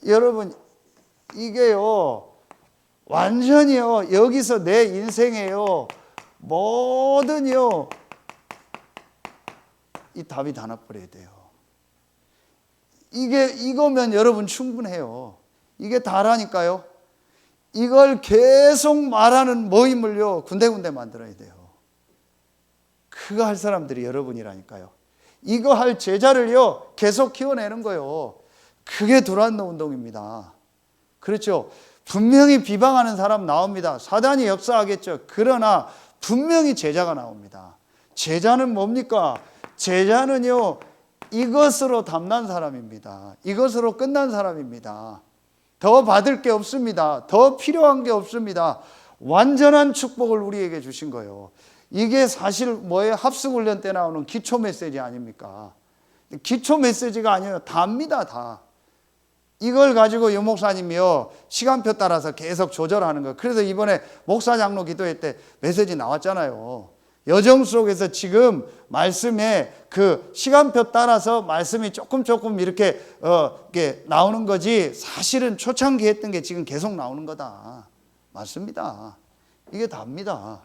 여러분 이게요 완전히요 여기서 내 인생에요 뭐든요 이 답이 다 나버려야 돼요. 이거면 여러분 충분해요. 이게 다라니까요. 이걸 계속 말하는 모임을요, 군데군데 만들어야 돼요. 그거 할 사람들이 여러분이라니까요. 이거 할 제자를요, 계속 키워내는 거예요. 그게 두란노 운동입니다. 그렇죠. 분명히 비방하는 사람 나옵니다. 사단이 역사하겠죠. 그러나 분명히 제자가 나옵니다. 제자는 뭡니까? 제자는요, 이것으로 담난 사람입니다. 이것으로 끝난 사람입니다. 더 받을 게 없습니다. 더 필요한 게 없습니다. 완전한 축복을 우리에게 주신 거예요. 이게 사실 뭐예요? 합숙훈련 때 나오는 기초 메시지 아닙니까? 기초 메시지가 아니에요. 다입니다, 다. 이걸 가지고 유 목사님이요, 시간표 따라서 계속 조절하는 거예요. 그래서 이번에 목사 장로 기도회 때 메시지 나왔잖아요. 여정 속에서 지금 말씀에 그 시간표 따라서 말씀이 조금 이렇게 나오는 거지, 사실은 초창기 했던 게 지금 계속 나오는 거다. 맞습니다. 이게 답니다.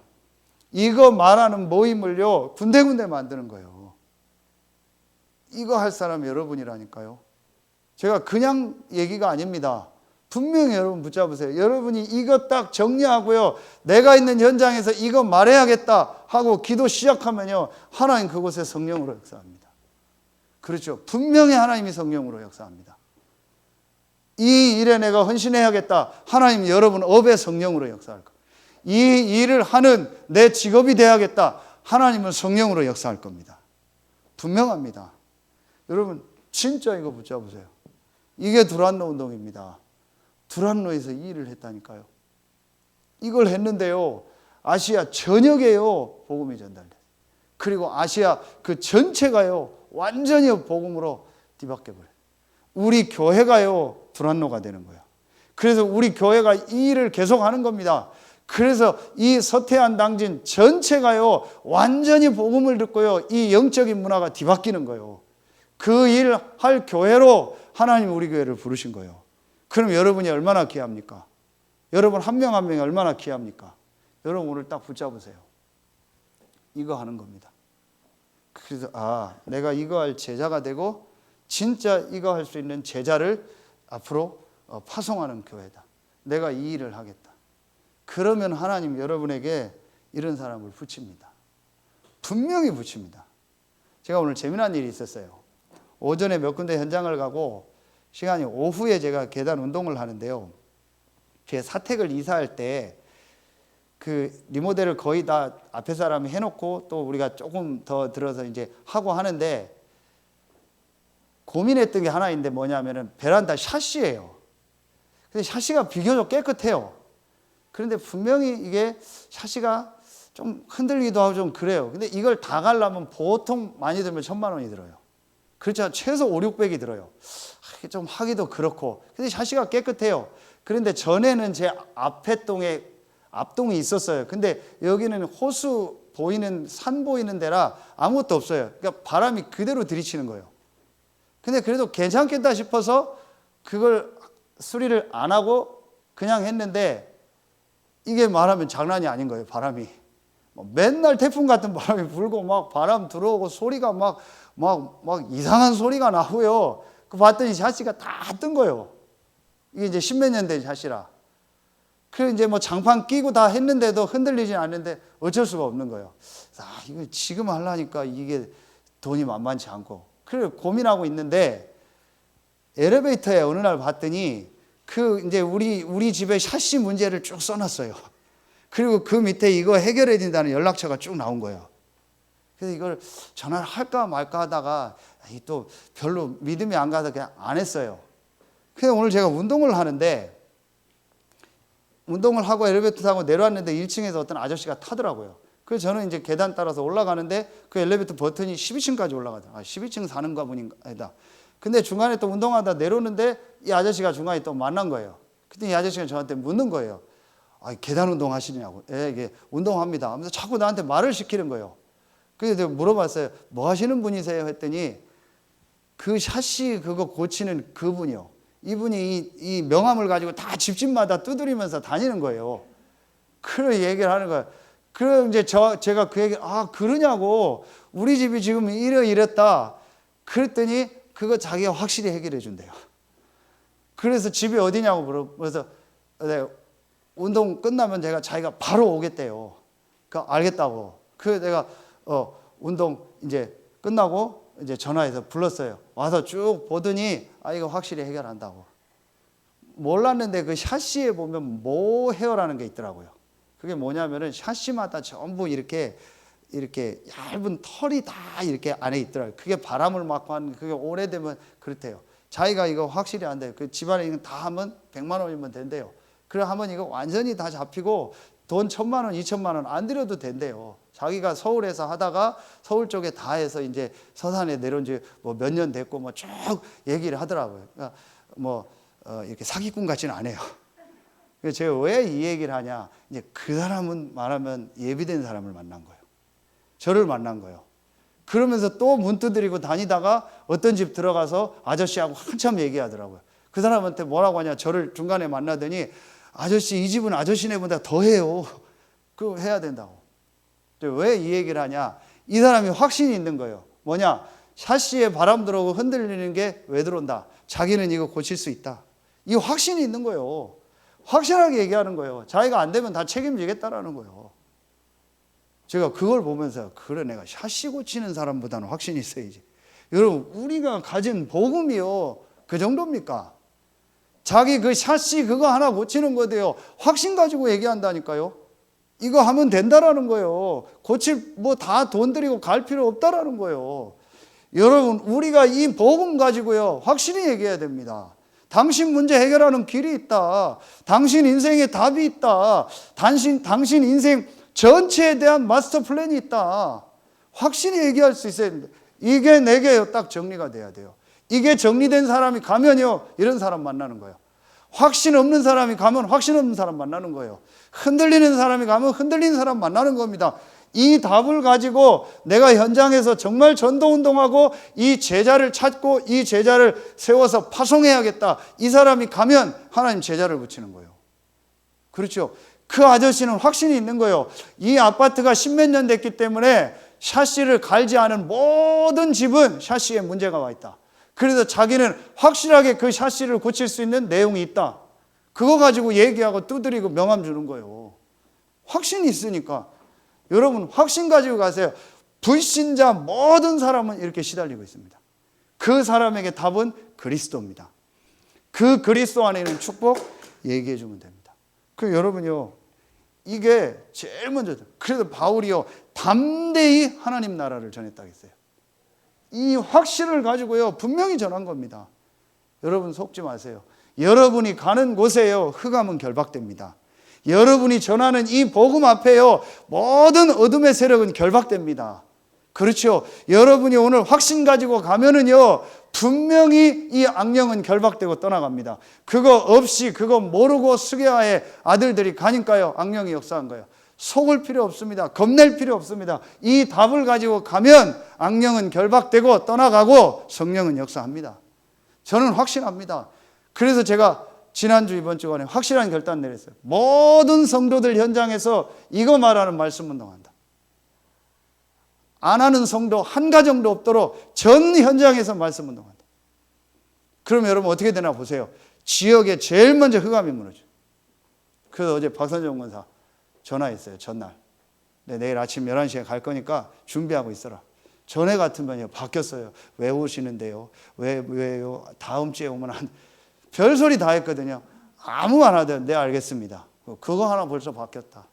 이거 말하는 모임을요, 군데군데 만드는 거예요. 이거 할 사람이 여러분이라니까요. 제가 그냥 얘기가 아닙니다. 분명히 여러분 붙잡으세요. 여러분이 이거 딱 정리하고요, 내가 있는 현장에서 이거 말해야겠다 하고 기도 시작하면요, 하나님 그곳에 성령으로 역사합니다. 그렇죠. 분명히 하나님이 성령으로 역사합니다. 이 일에 내가 헌신해야겠다, 하나님 여러분 업의 성령으로 역사할 거예요. 이 일을 하는 내 직업이 돼야겠다, 하나님은 성령으로 역사할 겁니다. 분명합니다. 여러분 진짜 이거 붙잡으세요. 이게 두란노 운동입니다. 두란노에서 이 일을 했다니까요. 이걸 했는데요, 아시아 전역에요 복음이 전달돼요. 그리고 아시아 그 전체가요 완전히 복음으로 뒤바뀌어버려요. 우리 교회가요 두란노가 되는 거예요. 그래서 우리 교회가 이 일을 계속하는 겁니다. 그래서 이 서태한 당진 전체가요 완전히 복음을 듣고요, 이 영적인 문화가 뒤바뀌는 거예요. 그 일 할 교회로 하나님 우리 교회를 부르신 거예요. 그럼 여러분이 얼마나 귀합니까? 여러분 한 명 한 명이 얼마나 귀합니까? 여러분 오늘 딱 붙잡으세요. 이거 하는 겁니다. 그래서 내가 이거 할 제자가 되고 진짜 이거 할 수 있는 제자를 앞으로 파송하는 교회다. 내가 이 일을 하겠다. 그러면 하나님 여러분에게 이런 사람을 붙입니다. 분명히 붙입니다. 제가 오늘 재미난 일이 있었어요. 오전에 몇 군데 현장을 가고 시간이 오후에 제가 계단 운동을 하는데요, 제 사택을 이사할 때 그 리모델을 거의 다 앞에 사람이 해놓고 또 우리가 조금 더 들어서 이제 하고 하는데, 고민했던 게 하나 있는데 뭐냐면은 베란다 샤시예요. 근데 샤시가 비교적 깨끗해요. 그런데 분명히 이게 샤시가 좀 흔들리기도 하고 좀 그래요. 근데 이걸 다 가려면 보통 많이 들면 1,000만 원이 들어요. 그렇죠. 최소 500~600이 들어요. 좀 하기도 그렇고. 근데 샤시가 깨끗해요. 그런데 전에는 제 앞동이 있었어요. 근데 여기는 호수 보이는, 산 보이는 데라 아무것도 없어요. 그러니까 바람이 그대로 들이치는 거예요. 근데 그래도 괜찮겠다 싶어서 그걸 수리를 안 하고 그냥 했는데, 이게 말하면 장난이 아닌 거예요. 바람이 맨날 태풍 같은 바람이 불고 막 바람 들어오고 소리가 막 이상한 소리가 나고요. 그 봤더니 샤시가 다 뜬 거예요. 이게 이제 10몇 년 된 샤시라. 그래서 이제 뭐 장판 끼고 다 했는데도 흔들리진 않는데 어쩔 수가 없는 거예요. 이거 지금 하려니까 이게 돈이 만만치 않고, 그래 고민하고 있는데 엘리베이터에 어느 날 봤더니 그 이제 우리 집에 샤시 문제를 쭉 써놨어요. 그리고 그 밑에 이거 해결해야 된다는 연락처가 쭉 나온 거예요. 그래서 이걸 전화를 할까 말까 하다가 또 별로 믿음이 안 가서 그냥 안 했어요. 그래서 오늘 제가 운동을 하는데, 운동을 하고 엘리베이터 타고 내려왔는데 1층에서 어떤 아저씨가 타더라고요. 그래서 저는 이제 계단 따라서 올라가는데 그 엘리베이터 버튼이 12층까지 올라가더라고요. 12층 사는가 보니까 아니다. 근데 중간에 또 운동하다 내려오는데 이 아저씨가 중간에 또 만난 거예요. 그때 이 아저씨가 저한테 묻는 거예요. 계단 운동 하시냐고. 이게 운동합니다 하면서 자꾸 나한테 말을 시키는 거예요. 그래서 제가 물어봤어요. 뭐 하시는 분이세요? 했더니 그 샤시 그거 고치는 그분이요. 이분이 이 명함을 가지고 다 집집마다 두드리면서 다니는 거예요. 그런 얘기를 하는 거예요. 그럼 이제 제가 그 얘기, 그러냐고. 우리 집이 지금 이랬다. 그랬더니 그거 자기가 확실히 해결해 준대요. 그래서 집이 어디냐고 물어서 운동 끝나면 자기가 바로 오겠대요. 그 알겠다고. 그 내가 운동 이제 끝나고 이제 전화해서 불렀어요. 와서 쭉 보더니 이거 확실히 해결한다고. 몰랐는데 그 샤시에 보면 모 헤어라는 게 있더라고요. 그게 뭐냐면은 샤시마다 전부 이렇게 얇은 털이 다 이렇게 안에 있더라고요. 그게 바람을 맞고 하는, 그게 오래되면 그렇대요. 자기가 이거 확실히 안 돼요. 그 집안에 이거 다 하면 100만 원이면 된대요. 그래 하면 이거 완전히 다 잡히고 돈 1,000만 원, 2,000만 원 안 들여도 된대요. 자기가 서울에서 하다가 서울 쪽에 다 해서 이제 서산에 내려온 지 뭐 몇 년 됐고 뭐 쭉 얘기를 하더라고요. 그러니까 이렇게 사기꾼 같지는 않아요. 그래서 제가 왜 이 얘기를 하냐? 이제 그 사람은 말하면 예비된 사람을 만난 거예요. 저를 만난 거예요. 그러면서 또 문 두드리고 다니다가 어떤 집 들어가서 아저씨하고 한참 얘기하더라고요. 그 사람한테 뭐라고 하냐? 저를 중간에 만나더니 아저씨, 이 집은 아저씨네보다 더 해요. 그거 해야 된다고. 왜 이 얘기를 하냐? 이 사람이 확신이 있는 거예요. 뭐냐? 샤시에 바람 들어오고 흔들리는 게 왜 들어온다? 자기는 이거 고칠 수 있다. 이 확신이 있는 거예요. 확실하게 얘기하는 거예요. 자기가 안 되면 다 책임지겠다라는 거예요. 제가 그걸 보면서 그래, 내가 샤시 고치는 사람보다는 확신이 있어야지. 여러분, 우리가 가진 복음이요, 그 정도입니까? 자기 그 샤시 그거 하나 고치는 거대요. 확신 가지고 얘기한다니까요. 이거 하면 된다라는 거예요. 고칠 뭐 다 돈 들이고 갈 필요 없다라는 거예요. 여러분, 우리가 이 복음 가지고요, 확실히 얘기해야 됩니다. 당신 문제 해결하는 길이 있다. 당신 인생에 답이 있다. 당신 인생 전체에 대한 마스터 플랜이 있다. 확실히 얘기할 수 있어야 됩니다. 이게 내게 딱 정리가 돼야 돼요. 이게 정리된 사람이 가면요, 이런 사람 만나는 거예요. 확신 없는 사람이 가면 확신 없는 사람 만나는 거예요. 흔들리는 사람이 가면 흔들리는 사람 만나는 겁니다. 이 답을 가지고 내가 현장에서 정말 전도운동하고 이 제자를 찾고 이 제자를 세워서 파송해야겠다. 이 사람이 가면 하나님 제자를 붙이는 거예요. 그렇죠. 그 아저씨는 확신이 있는 거예요. 이 아파트가 10몇 년 됐기 때문에 샤시를 갈지 않은 모든 집은 샤시에 문제가 와 있다. 그래서 자기는 확실하게 그 샤시를 고칠 수 있는 내용이 있다. 그거 가지고 얘기하고 두드리고 명함 주는 거예요. 확신이 있으니까. 여러분, 확신 가지고 가세요. 불신자 모든 사람은 이렇게 시달리고 있습니다. 그 사람에게 답은 그리스도입니다. 그 그리스도 안에 있는 축복 얘기해 주면 됩니다. 그 여러분요, 이게 제일 먼저, 그래서 바울이요, 담대히 하나님 나라를 전했다고 했어요. 이 확신을 가지고요, 분명히 전한 겁니다. 여러분 속지 마세요. 여러분이 가는 곳에요, 흑암은 결박됩니다. 여러분이 전하는 이 복음 앞에요, 모든 어둠의 세력은 결박됩니다. 그렇죠. 여러분이 오늘 확신 가지고 가면은요, 분명히 이 악령은 결박되고 떠나갑니다. 그거 없이, 그거 모르고 수계하의 아들들이 가니까요, 악령이 역사한 거예요. 속을 필요 없습니다. 겁낼 필요 없습니다. 이 답을 가지고 가면 악령은 결박되고 떠나가고 성령은 역사합니다. 저는 확신합니다. 그래서 제가 지난주 이번 주간에 확실한 결단 내렸어요. 모든 성도들 현장에서 이거 말하는 말씀 운동한다. 안 하는 성도 한 가정도 없도록 전 현장에서 말씀 운동한다. 그럼 여러분 어떻게 되나 보세요. 지역에 제일 먼저 흑암이 무너져요. 그래서 어제 박선정 권사 전화했어요. 전날. 네, 내일 아침 11시에 갈 거니까 준비하고 있어라. 전에 같으면요, 바뀌었어요. 왜 오시는데요? 왜요? 다음 주에 오면 안, 별소리 다 했거든요. 아무 말 안 하더니 네, 알겠습니다. 그거 하나 벌써 바뀌었다.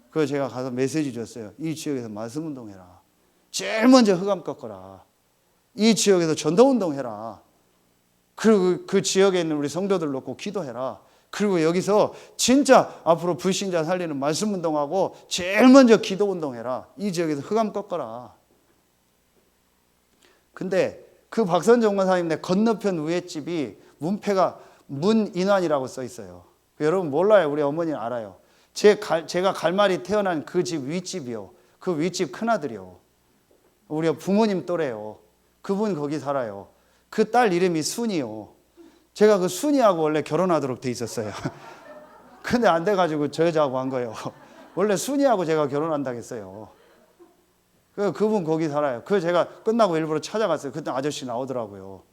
그래서 제가 가서 메시지 줬어요. 이 지역에서 말씀 운동해라. 제일 먼저 흑암 꺾어라. 이 지역에서 전도 운동해라. 그리고 그 지역에 있는 우리 성도들 놓고 기도해라. 그리고 여기서 진짜 앞으로 불신자 살리는 말씀 운동하고 제일 먼저 기도 운동해라. 이 지역에서 흑암 꺾어라. 근데 그 박선정 권사님 네 건너편 위에 집이 문패가 문인환이라고 써 있어요. 여러분 몰라요. 우리 어머니는 알아요. 제가 갈말이 태어난 그 집 윗집이요. 그 윗집 큰아들이요. 우리 부모님 또래요. 그분 거기 살아요. 그 딸 이름이 순이요. 제가 그 순이하고 원래 결혼하도록 돼 있었어요. 근데 안 돼가지고 저 여자하고 한 거예요. 원래 순이하고 제가 결혼한다고 했어요. 그분 거기 살아요. 그래서 제가 끝나고 일부러 찾아갔어요. 그때 아저씨 나오더라고요.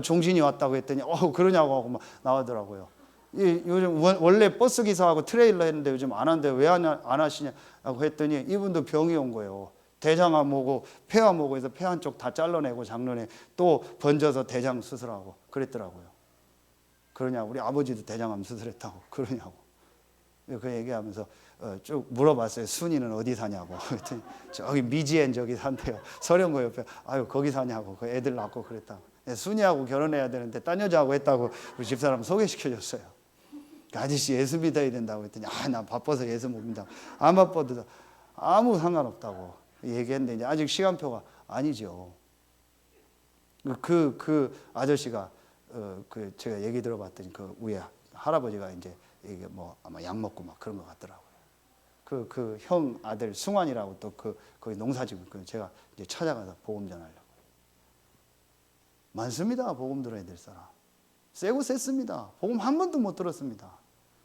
종진이 왔다고 했더니 그러냐고 하고 막 나오더라고요. 요즘 원래 버스 기사하고 트레일러 했는데 요즘 안 하는데 왜 안 하시냐고 했더니 이분도 병이 온 거예요. 대장암 오고 폐암 오고 해서 폐 한쪽 다 잘라내고 작년에 또 번져서 대장 수술하고 그랬더라고요. 그러냐, 우리 아버지도 대장암 수술했다고 그러냐고. 그 얘기하면서 쭉 물어봤어요. 순이는 어디 사냐고. 그랬더니 저기 미지엔 저기 산대요. 서령고 옆에. 아유 거기 사냐고. 그 애들 낳고 그랬다고. 순이하고 결혼해야 되는데 딴 여자하고 했다고 우리 집사람 소개시켜줬어요. 그 아저씨 예수 믿어야 된다고 했더니 나 바빠서 예수 못 믿는다고. 안 바빠도 아무 상관없다고 얘기했는데 이제 아직 시간표가 아니죠. 그 아저씨가 그 제가 얘기 들어봤더니 그 위에 할아버지가 이제 이게 뭐 아마 약 먹고 막 그런 것 같더라고요. 그 형 아들 승환이라고 또 거기 농사지고 제가 이제 찾아가서 복음 전하려고. 많습니다. 복음 들어야 될 사람. 세고 셌습니다. 복음 한 번도 못 들었습니다.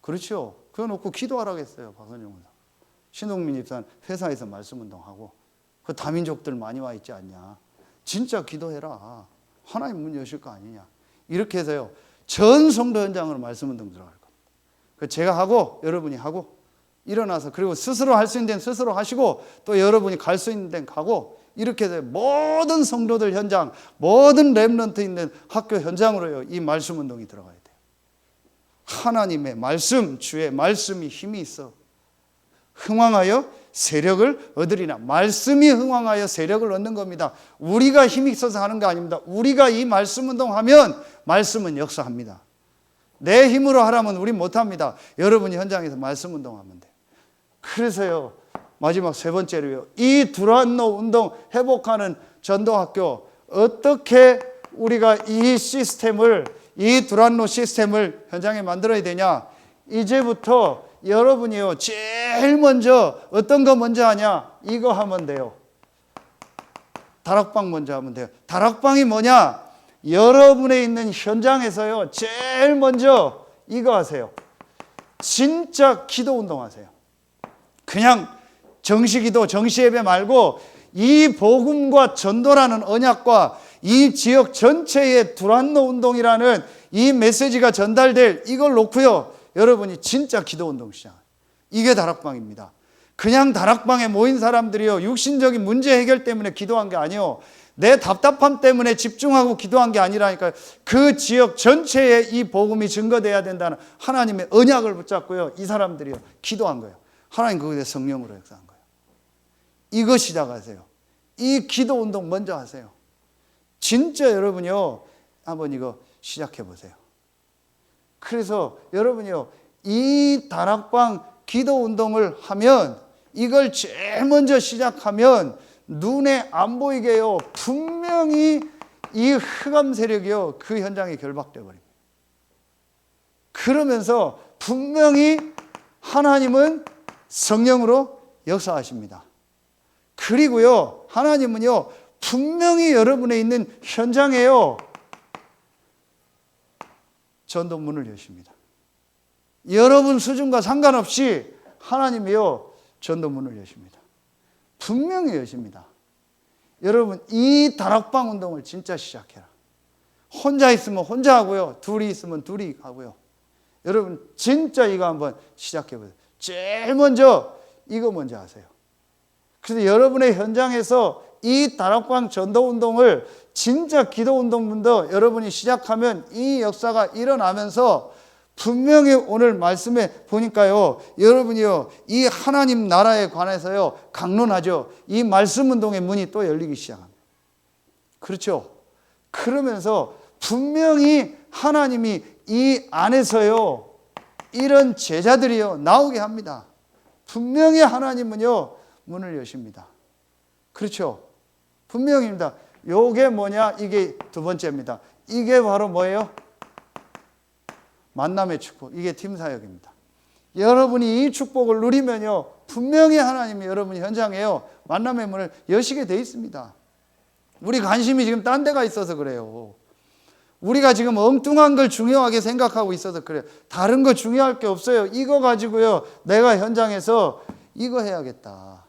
그렇죠. 그거 놓고 기도하라고 했어요. 박선영 원사. 신동민 집사는 회사에서 말씀운동하고 그 다민족들 많이 와 있지 않냐. 진짜 기도해라. 하나님 문 여실 거 아니냐. 이렇게 해서요. 전 성도 현장으로 말씀운동 들어갈 겁니다. 제가 하고 여러분이 하고 일어나서 그리고 스스로 할 수 있는 데는 스스로 하시고 또 여러분이 갈 수 있는 데는 가고 이렇게 해서 모든 성도들 현장, 모든 렘넌트 있는 학교 현장으로요. 이 말씀 운동이 들어가야 돼요. 하나님의 말씀, 주의 말씀이 힘이 있어. 흥왕하여 세력을 얻으리나. 말씀이 흥왕하여 세력을 얻는 겁니다. 우리가 힘이 있어서 하는 거 아닙니다. 우리가 이 말씀 운동하면 말씀은 역사합니다. 내 힘으로 하라면 우린 못합니다. 여러분이 현장에서 말씀 운동하면 돼요. 그래서요. 마지막 세 번째로요. 이 두란노 운동 회복하는 전도학교 어떻게 우리가 이 두란노 시스템을 현장에 만들어야 되냐. 이제부터 여러분이요. 제일 먼저 어떤 거 먼저 하냐. 이거 하면 돼요. 다락방 먼저 하면 돼요. 다락방이 뭐냐. 여러분의 있는 현장에서요. 제일 먼저 이거 하세요. 진짜 기도 운동하세요. 그냥 정시기도, 정시예배 말고 이 복음과 전도라는 언약과 이 지역 전체의 두란노 운동이라는 이 메시지가 전달될 이걸 놓고요. 여러분이 진짜 기도 운동 시작. 이게 다락방입니다. 그냥 다락방에 모인 사람들이요. 육신적인 문제 해결 때문에 기도한 게 아니에요. 내 답답함 때문에 집중하고 기도한 게 아니라니까요. 그 지역 전체에 이 복음이 증거돼야 된다는 하나님의 언약을 붙잡고요. 이 사람들이요. 기도한 거예요. 하나님 그것에 성령으로 역사한 거예요. 이거 시작하세요. 이 기도 운동 먼저 하세요. 진짜 여러분이요. 한번 이거 시작해 보세요. 그래서 여러분이요. 이 다락방 기도 운동을 하면 이걸 제일 먼저 시작하면 눈에 안 보이게요. 분명히 이 흑암 세력이요. 그 현장에 결박되어 버립니다. 그러면서 분명히 하나님은 성령으로 역사하십니다. 그리고요. 하나님은요. 분명히 여러분의 있는 현장에요. 전도문을 여십니다. 여러분 수준과 상관없이 하나님이요. 전도문을 여십니다. 분명히 여십니다. 여러분 이 다락방 운동을 진짜 시작해라. 혼자 있으면 혼자 하고요. 둘이 있으면 둘이 하고요. 여러분 진짜 이거 한번 시작해 보세요. 제일 먼저 이거 먼저 하세요. 그래서 여러분의 현장에서 이 다락방 전도 운동을 진짜 기도 운동문도 여러분이 시작하면 이 역사가 일어나면서 분명히 오늘 말씀에 보니까요. 여러분이요. 이 하나님 나라에 관해서요. 강론하죠. 이 말씀 운동의 문이 또 열리기 시작합니다. 그렇죠. 그러면서 분명히 하나님이 이 안에서요. 이런 제자들이요. 나오게 합니다. 분명히 하나님은요. 문을 여십니다. 그렇죠. 분명입니다. 요게 뭐냐? 이게 두 번째입니다. 이게 바로 뭐예요? 만남의 축복. 이게 팀 사역입니다. 여러분이 이 축복을 누리면요. 분명히 하나님이 여러분 현장에요. 만남의 문을 여시게 돼 있습니다. 우리 관심이 지금 딴 데가 있어서 그래요. 우리가 지금 엉뚱한 걸 중요하게 생각하고 있어서 그래요. 다른 거 중요할 게 없어요. 이거 가지고요. 내가 현장에서 이거 해야겠다.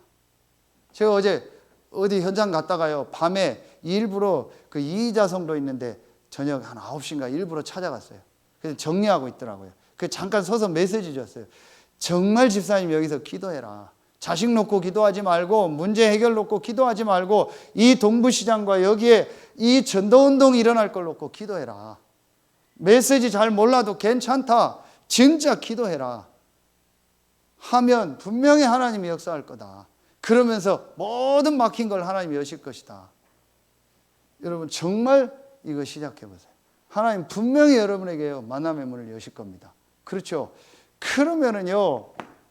제가 어제 어디 현장 갔다가요. 밤에 일부러 그 이자성도 있는데 저녁 한 9시인가 일부러 찾아갔어요. 그래서 정리하고 있더라고요. 그 잠깐 서서 메시지 줬어요. 정말 집사님 여기서 기도해라. 자식 놓고 기도하지 말고, 문제 해결 놓고 기도하지 말고, 이 동부시장과 여기에 이 전도운동이 일어날 걸 놓고 기도해라. 메시지 잘 몰라도 괜찮다. 진짜 기도해라. 하면 분명히 하나님이 역사할 거다. 그러면서 모든 막힌 걸 하나님이 여실 것이다. 여러분 정말 이거 시작해 보세요. 하나님 분명히 여러분에게 만남의 문을 여실 겁니다. 그렇죠? 그러면은요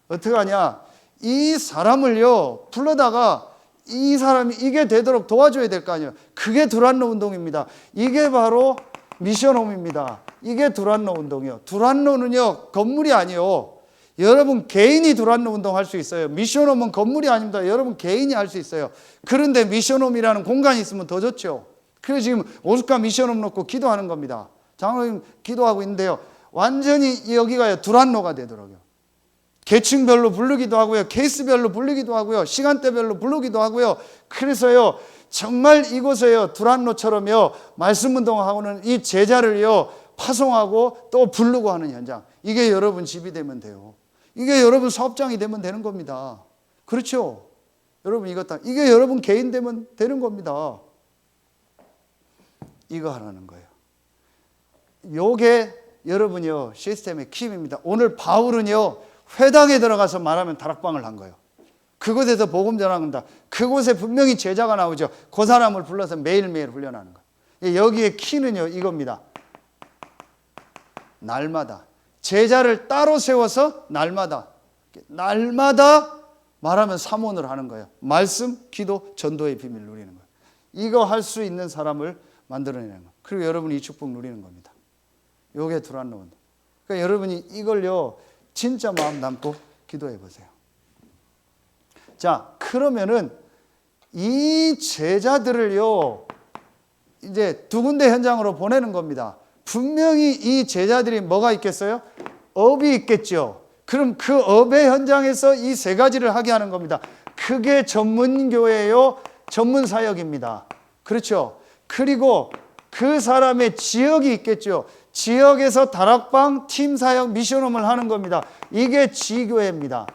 어떻게 하냐? 이 사람을요 불러다가 이 사람이 이게 되도록 도와줘야 될 거 아니에요. 그게 두란노 운동입니다. 이게 바로 미션홈입니다. 이게 두란노 운동이요. 두란노는요 건물이 아니요. 여러분 개인이 두란노 운동 할 수 있어요. 미션홈은 건물이 아닙니다. 여러분 개인이 할 수 있어요. 그런데 미션홈이라는 공간이 있으면 더 좋죠. 그래서 지금 오스카 미션홈 놓고 기도하는 겁니다. 장로님 기도하고 있는데요. 완전히 여기가 두란노가 되더라고요. 계층별로 부르기도 하고요. 케이스별로 부르기도 하고요. 시간대별로 부르기도 하고요. 그래서요. 정말 이곳에요. 두란노처럼요. 말씀 운동하고는 이 제자를요. 파송하고 또 부르고 하는 현장. 이게 여러분 집이 되면 돼요. 이게 여러분 사업장이 되면 되는 겁니다. 그렇죠? 여러분 이거 다 이게 여러분 개인 되면 되는 겁니다. 이거 하라는 거예요. 요게 여러분이요 시스템의 킴입니다. 오늘 바울은요 회당에 들어가서 말하면 다락방을 한 거예요. 그곳에서 복음 전합니다. 그곳에 분명히 제자가 나오죠. 그 사람을 불러서 매일매일 훈련하는 거예요. 여기에 키는요 이겁니다. 날마다 제자를 따로 세워서 날마다 말하면 사모를 하는 거예요. 말씀, 기도, 전도의 비밀을 누리는 거예요. 이거 할 수 있는 사람을 만들어내는 거예요. 그리고 여러분이 이 축복 누리는 겁니다. 요게 두란노 운동. 그러니까 여러분이 이걸요 진짜 마음 담고 기도해 보세요. 자, 그러면은 이 제자들을요 이제 두 군데 현장으로 보내는 겁니다. 분명히 이 제자들이 뭐가 있겠어요? 업이 있겠죠. 그럼 그 업의 현장에서 이 세 가지를 하게 하는 겁니다. 그게 전문교회요, 전문사역입니다. 그렇죠? 그리고 그 사람의 지역이 있겠죠. 지역에서 다락방, 팀사역, 미션홈을 하는 겁니다. 이게 지교회입니다.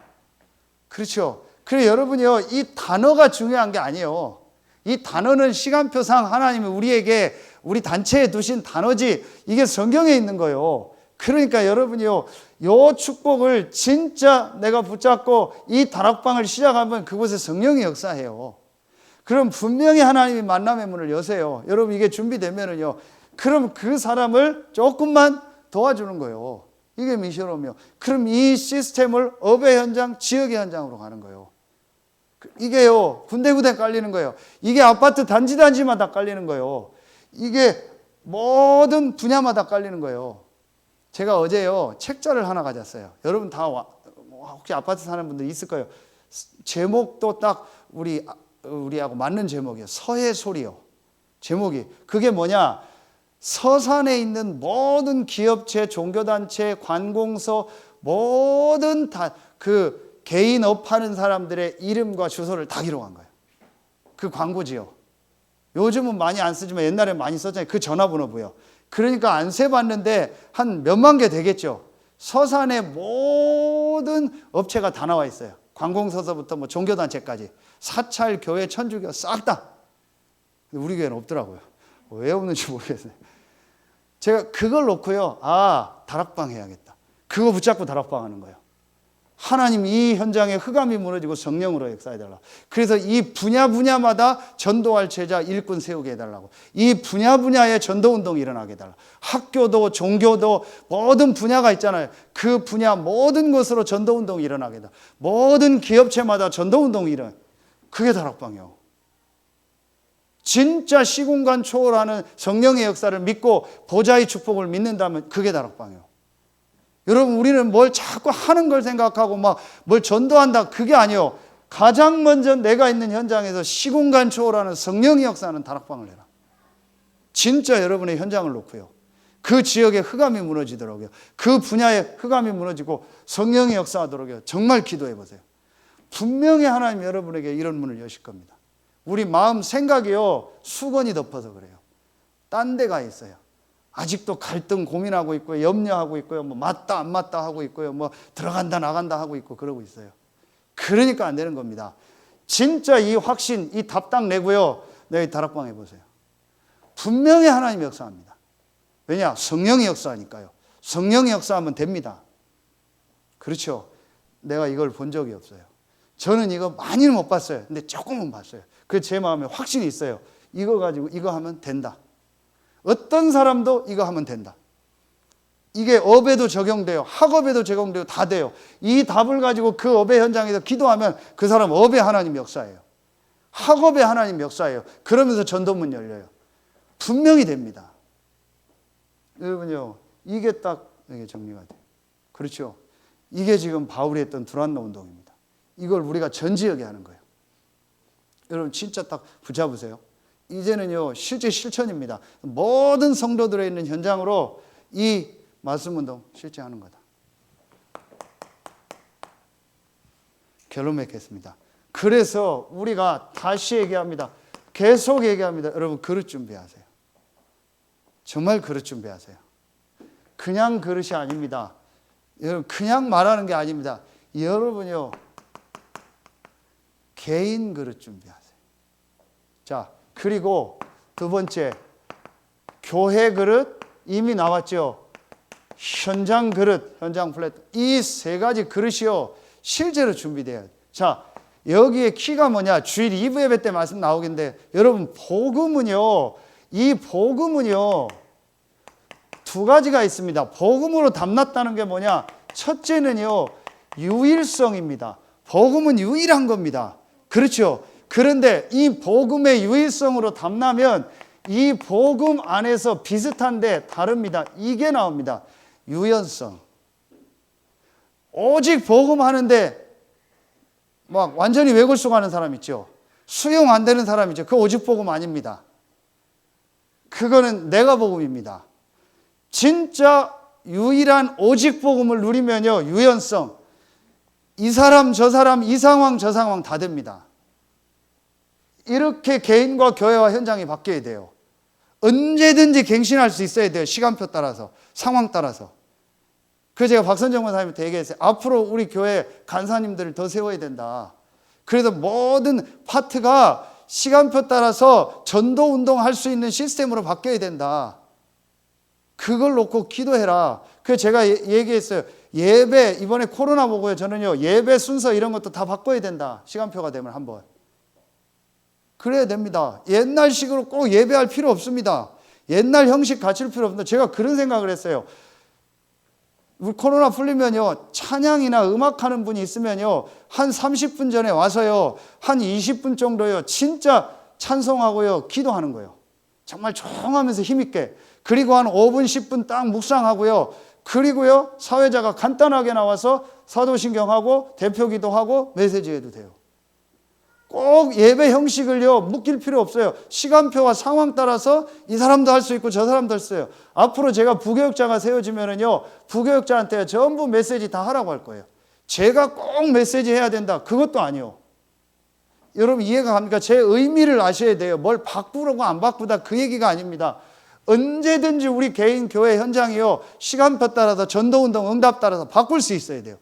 그렇죠? 그래서 여러분이요, 이 단어가 중요한 게 아니에요. 이 단어는 시간표상 하나님이 우리에게 우리 단체에 두신 단어지 이게 성경에 있는 거예요. 그러니까 여러분이요, 요 축복을 진짜 내가 붙잡고 이 다락방을 시작하면 그곳에 성령이 역사해요. 그럼 분명히 하나님이 만남의 문을 여세요. 여러분 이게 준비되면은요, 그럼 그 사람을 조금만 도와주는 거예요. 이게 미션홈이요. 그럼 이 시스템을 업의 현장, 지역의 현장으로 가는 거예요. 이게요, 군데군데 깔리는 거예요. 이게 아파트 단지마다 깔리는 거예요. 이게 모든 분야마다 깔리는 거예요. 제가 어제요, 책자를 하나 가졌어요. 여러분 다 혹시 아파트 사는 분들 있을 거예요. 제목도 딱 우리하고 맞는 제목이에요. 서해 소리요. 제목이. 그게 뭐냐? 서산에 있는 모든 기업체, 종교단체, 관공서, 모든 그 개인업 하는 사람들의 이름과 주소를 다 기록한 거예요. 그 광고지요. 요즘은 많이 안 쓰지만 옛날에 많이 썼잖아요. 그 전화번호부요. 그러니까 안 세봤는데 한 몇만 개 되겠죠. 서산의 모든 업체가 다 나와 있어요. 관공서서부터 뭐 종교단체까지. 사찰, 교회, 천주교 싹 다. 우리 교회는 없더라고요. 왜 없는지 모르겠어요. 제가 그걸 놓고요. 다락방 해야겠다. 그거 붙잡고 다락방 하는 거예요. 하나님 이 현장에 흑암이 무너지고 성령으로 역사해달라. 그래서 이 분야마다 전도할 제자 일꾼 세우게 해달라고. 이 분야의 전도운동이 일어나게 해달라. 학교도 종교도 모든 분야가 있잖아요. 그 분야 모든 것으로 전도운동이 일어나게 해달라. 모든 기업체마다 전도운동이 일어나. 그게 다락방이요. 진짜 시공간 초월하는 성령의 역사를 믿고 보좌의 축복을 믿는다면 그게 다락방이에요. 여러분 우리는 뭘 자꾸 하는 걸 생각하고 막 뭘 전도한다 그게 아니에요. 가장 먼저 내가 있는 현장에서 시공간 초월하는 성령의 역사하는 다락방을 해라. 진짜 여러분의 현장을 놓고요. 그 지역에 흑암이 무너지더라고요. 그 분야에 흑암이 무너지고 성령의 역사하도록요. 정말 기도해 보세요. 분명히 하나님 여러분에게 이런 문을 여실 겁니다. 우리 마음 생각이요 수건이 덮어서 그래요. 딴 데가 있어요. 아직도 갈등 고민하고 있고요. 염려하고 있고요. 뭐 맞다 안 맞다 하고 있고요. 뭐 들어간다 나간다 하고 있고 그러고 있어요. 그러니까 안 되는 겁니다. 진짜 이 확신, 이 답당 내고요. 내일 다락방 해보세요. 분명히 하나님이 역사합니다. 왜냐? 성령이 역사하니까요. 성령이 역사하면 됩니다. 그렇죠? 내가 이걸 본 적이 없어요. 저는 이거 많이는 못 봤어요. 근데 조금은 봤어요. 그래서 제 마음에 확신이 있어요. 이거 가지고 이거 하면 된다. 어떤 사람도 이거 하면 된다. 이게 업에도 적용돼요. 학업에도 적용돼요. 다 돼요. 이 답을 가지고 그 업의 현장에서 기도하면 그 사람 업의 하나님 역사예요. 학업의 하나님 역사예요. 그러면서 전도문 열려요. 분명히 됩니다. 여러분요, 이게 딱 이게 정리가 돼요. 그렇죠? 이게 지금 바울이 했던 두란노 운동입니다. 이걸 우리가 전 지역에 하는 거예요. 여러분 진짜 딱 붙잡으세요. 이제는요 실제 실천입니다. 모든 성도들에 있는 현장으로 이 말씀 운동 실제 하는 거다. 결론 맺겠습니다. 그래서 우리가 다시 얘기합니다. 계속 얘기합니다. 여러분 그릇 준비하세요. 정말 그릇 준비하세요. 그냥 그릇이 아닙니다. 여러분 그냥 말하는 게 아닙니다. 여러분요 개인 그릇 준비하세요. 자, 그리고 두 번째 교회 그릇 이미 나왔죠. 현장 그릇, 현장 플랫 이 세 가지 그릇이요 실제로 준비돼야 돼요. 자, 여기에 키가 뭐냐? 주일 2부 예배 때 말씀 나오겠는데 여러분 복음은요 이 복음은요 두 가지가 있습니다. 복음으로 담났다는 게 뭐냐? 첫째는요 유일성입니다. 복음은 유일한 겁니다. 그렇죠? 그런데 이 복음의 유일성으로 담나면 이 복음 안에서 비슷한데 다릅니다. 이게 나옵니다. 유연성. 오직 복음 하는데 막 완전히 외골수가는 사람 있죠. 수용 안 되는 사람 있죠. 그 오직 복음 아닙니다. 그거는 내가 복음입니다. 진짜 유일한 오직 복음을 누리면요 유연성. 이 사람 저 사람 이 상황 저 상황 다 됩니다. 이렇게 개인과 교회와 현장이 바뀌어야 돼요. 언제든지 갱신할 수 있어야 돼요. 시간표 따라서 상황 따라서. 그래서 제가 박선정 권사님한테 얘기했어요. 앞으로 우리 교회 간사님들을 더 세워야 된다. 그래서 모든 파트가 시간표 따라서 전도 운동할 수 있는 시스템으로 바뀌어야 된다. 그걸 놓고 기도해라. 그래서 제가 얘기했어요. 예배 이번에 코로나 보고요. 저는요 예배 순서 이런 것도 다 바꿔야 된다. 시간표가 되면 한번. 그래야 됩니다. 옛날식으로 꼭 예배할 필요 없습니다. 옛날 형식 갖출 필요 없는데 제가 그런 생각을 했어요. 우리 코로나 풀리면요 찬양이나 음악하는 분이 있으면요 한 30분 전에 와서요 한 20분 정도요 진짜 찬송하고요 기도하는 거예요. 정말 조용하면서 힘있게. 그리고 한 5분 10분 딱 묵상하고요. 그리고요 사회자가 간단하게 나와서 사도신경하고 대표기도하고 메시지해도 돼요. 꼭 예배 형식을요 묶일 필요 없어요. 시간표와 상황 따라서 이 사람도 할 수 있고 저 사람도 할 수 있어요. 앞으로 제가 부교육자가 세워지면은요 부교육자한테 전부 메시지 다 하라고 할 거예요. 제가 꼭 메시지 해야 된다 그것도 아니요. 여러분 이해가 갑니까? 제 의미를 아셔야 돼요. 뭘 바꾸라고 안 바꾸다 그 얘기가 아닙니다. 언제든지 우리 개인 교회 현장이요 시간표 따라서 전도운동 응답 따라서 바꿀 수 있어야 돼요.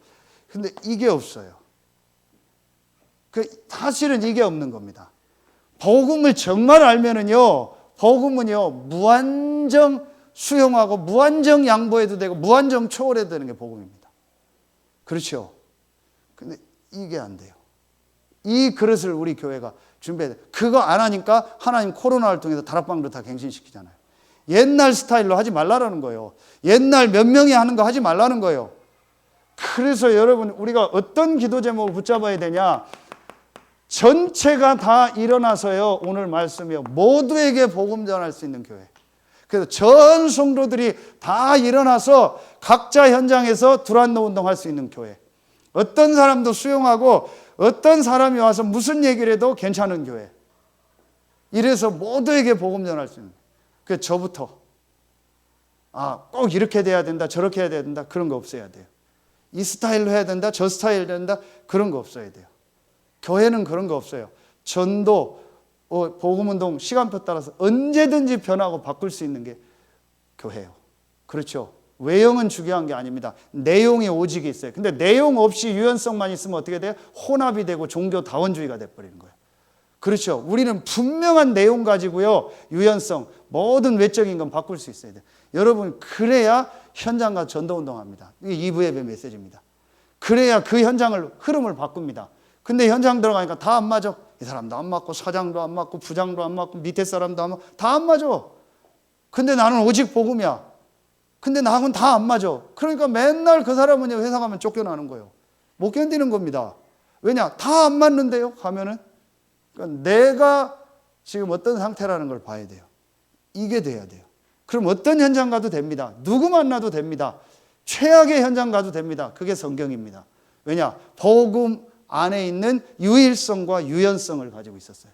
근데 이게 없어요. 사실은 이게 없는 겁니다. 복음을 정말 알면은요 복음은요 무한정 수용하고 무한정 양보해도 되고 무한정 초월해도 되는 게 복음입니다. 그렇죠? 근데 이게 안 돼요. 이 그릇을 우리 교회가 준비해야 돼요. 그거 안 하니까 하나님 코로나를 통해서 다락방도 다 갱신시키잖아요. 옛날 스타일로 하지 말라는 거예요. 옛날 몇 명이 하는 거 하지 말라는 거예요. 그래서 여러분 우리가 어떤 기도 제목을 붙잡아야 되냐? 전체가 다 일어나서요 오늘 말씀이요 모두에게 복음 전할 수 있는 교회. 그래서 전 성도들이 다 일어나서 각자 현장에서 두란노 운동할 수 있는 교회. 어떤 사람도 수용하고 어떤 사람이 와서 무슨 얘기를 해도 괜찮은 교회. 이래서 모두에게 복음 전할 수 있는. 그래서 저부터 꼭 이렇게 돼야 된다 저렇게 해야 된다 그런 거 없어야 돼요. 이 스타일로 해야 된다 저 스타일로 해야 된다 그런 거 없어야 돼요. 교회는 그런 거 없어요. 전도, 복음운동 시간표 따라서 언제든지 변하고 바꿀 수 있는 게 교회요. 그렇죠. 외형은 중요한 게 아닙니다. 내용이 오직 있어요. 근데 내용 없이 유연성만 있으면 어떻게 돼요? 혼합이 되고 종교다원주의가 돼버리는 거예요. 그렇죠. 우리는 분명한 내용 가지고요, 유연성, 모든 외적인 건 바꿀 수 있어야 돼요. 여러분, 그래야 현장과 전도운동합니다. 이게 2부 예배 메시지입니다. 그래야 그 현장을, 흐름을 바꿉니다. 근데 현장 들어가니까 다 안 맞아. 이 사람도 안 맞고, 사장도 안 맞고, 부장도 안 맞고, 밑에 사람도 안 맞고, 다 안 맞아. 근데 나는 오직 복음이야. 근데 나하고는 다 안 맞아. 그러니까 맨날 그 사람은 회사 가면 쫓겨나는 거예요. 못 견디는 겁니다. 왜냐? 다 안 맞는데요, 가면은. 그러니까 내가 지금 어떤 상태라는 걸 봐야 돼요. 이게 돼야 돼요. 그럼 어떤 현장 가도 됩니다. 누구 만나도 됩니다. 최악의 현장 가도 됩니다. 그게 성경입니다. 왜냐? 복음 안에 있는 유일성과 유연성을 가지고 있었어요.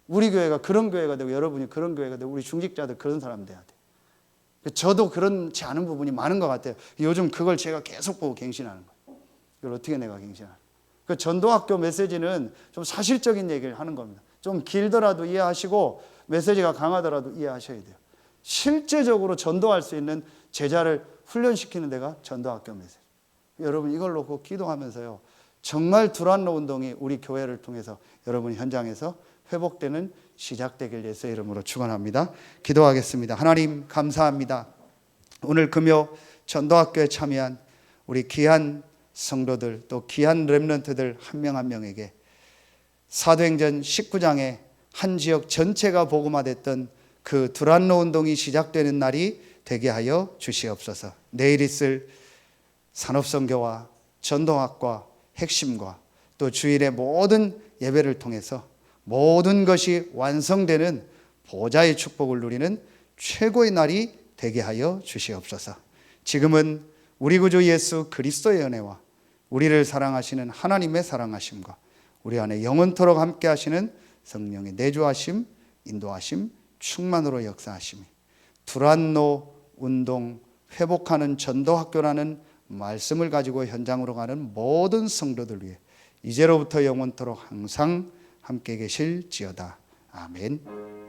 우리 교회가 그런 교회가 되고 여러분이 그런 교회가 되고 우리 중직자들 그런 사람 돼야 돼요. 저도 그렇지 않은 부분이 많은 것 같아요. 요즘 그걸 제가 계속 보고 갱신하는 거예요. 이걸 어떻게 내가 갱신하는 거예요. 그 전도학교 메시지는 좀 사실적인 얘기를 하는 겁니다. 좀 길더라도 이해하시고 메시지가 강하더라도 이해하셔야 돼요. 실제적으로 전도할 수 있는 제자를 훈련시키는 데가 전도학교 메시지. 여러분 이걸 놓고 기도하면서요, 정말 두란노 운동이 우리 교회를 통해서 여러분 현장에서 회복되는 시작되길 예수의 이름으로 축원합니다. 기도하겠습니다. 하나님 감사합니다. 오늘 금요 전도학교에 참여한 우리 귀한 성도들, 또 귀한 렘넌트들 한 명 한 명에게 사도행전 19장에 한 지역 전체가 복음화됐던 그 두란노 운동이 시작되는 날이 되게 하여 주시옵소서. 내일 있을 산업선교와 전도학과 핵심과 또 주일의 모든 예배를 통해서 모든 것이 완성되는 보좌의 축복을 누리는 최고의 날이 되게 하여 주시옵소서. 지금은 우리 구주 예수 그리스도의 은혜와 우리를 사랑하시는 하나님의 사랑하심과 우리 안에 영원토록 함께 하시는 성령의 내주하심, 인도하심, 충만으로 역사하심이 두란노 운동 회복하는 전도학교라는 말씀을 가지고 현장으로 가는 모든 성도들 위해 이제로부터 영원토록 항상 함께 계실지어다. 아멘.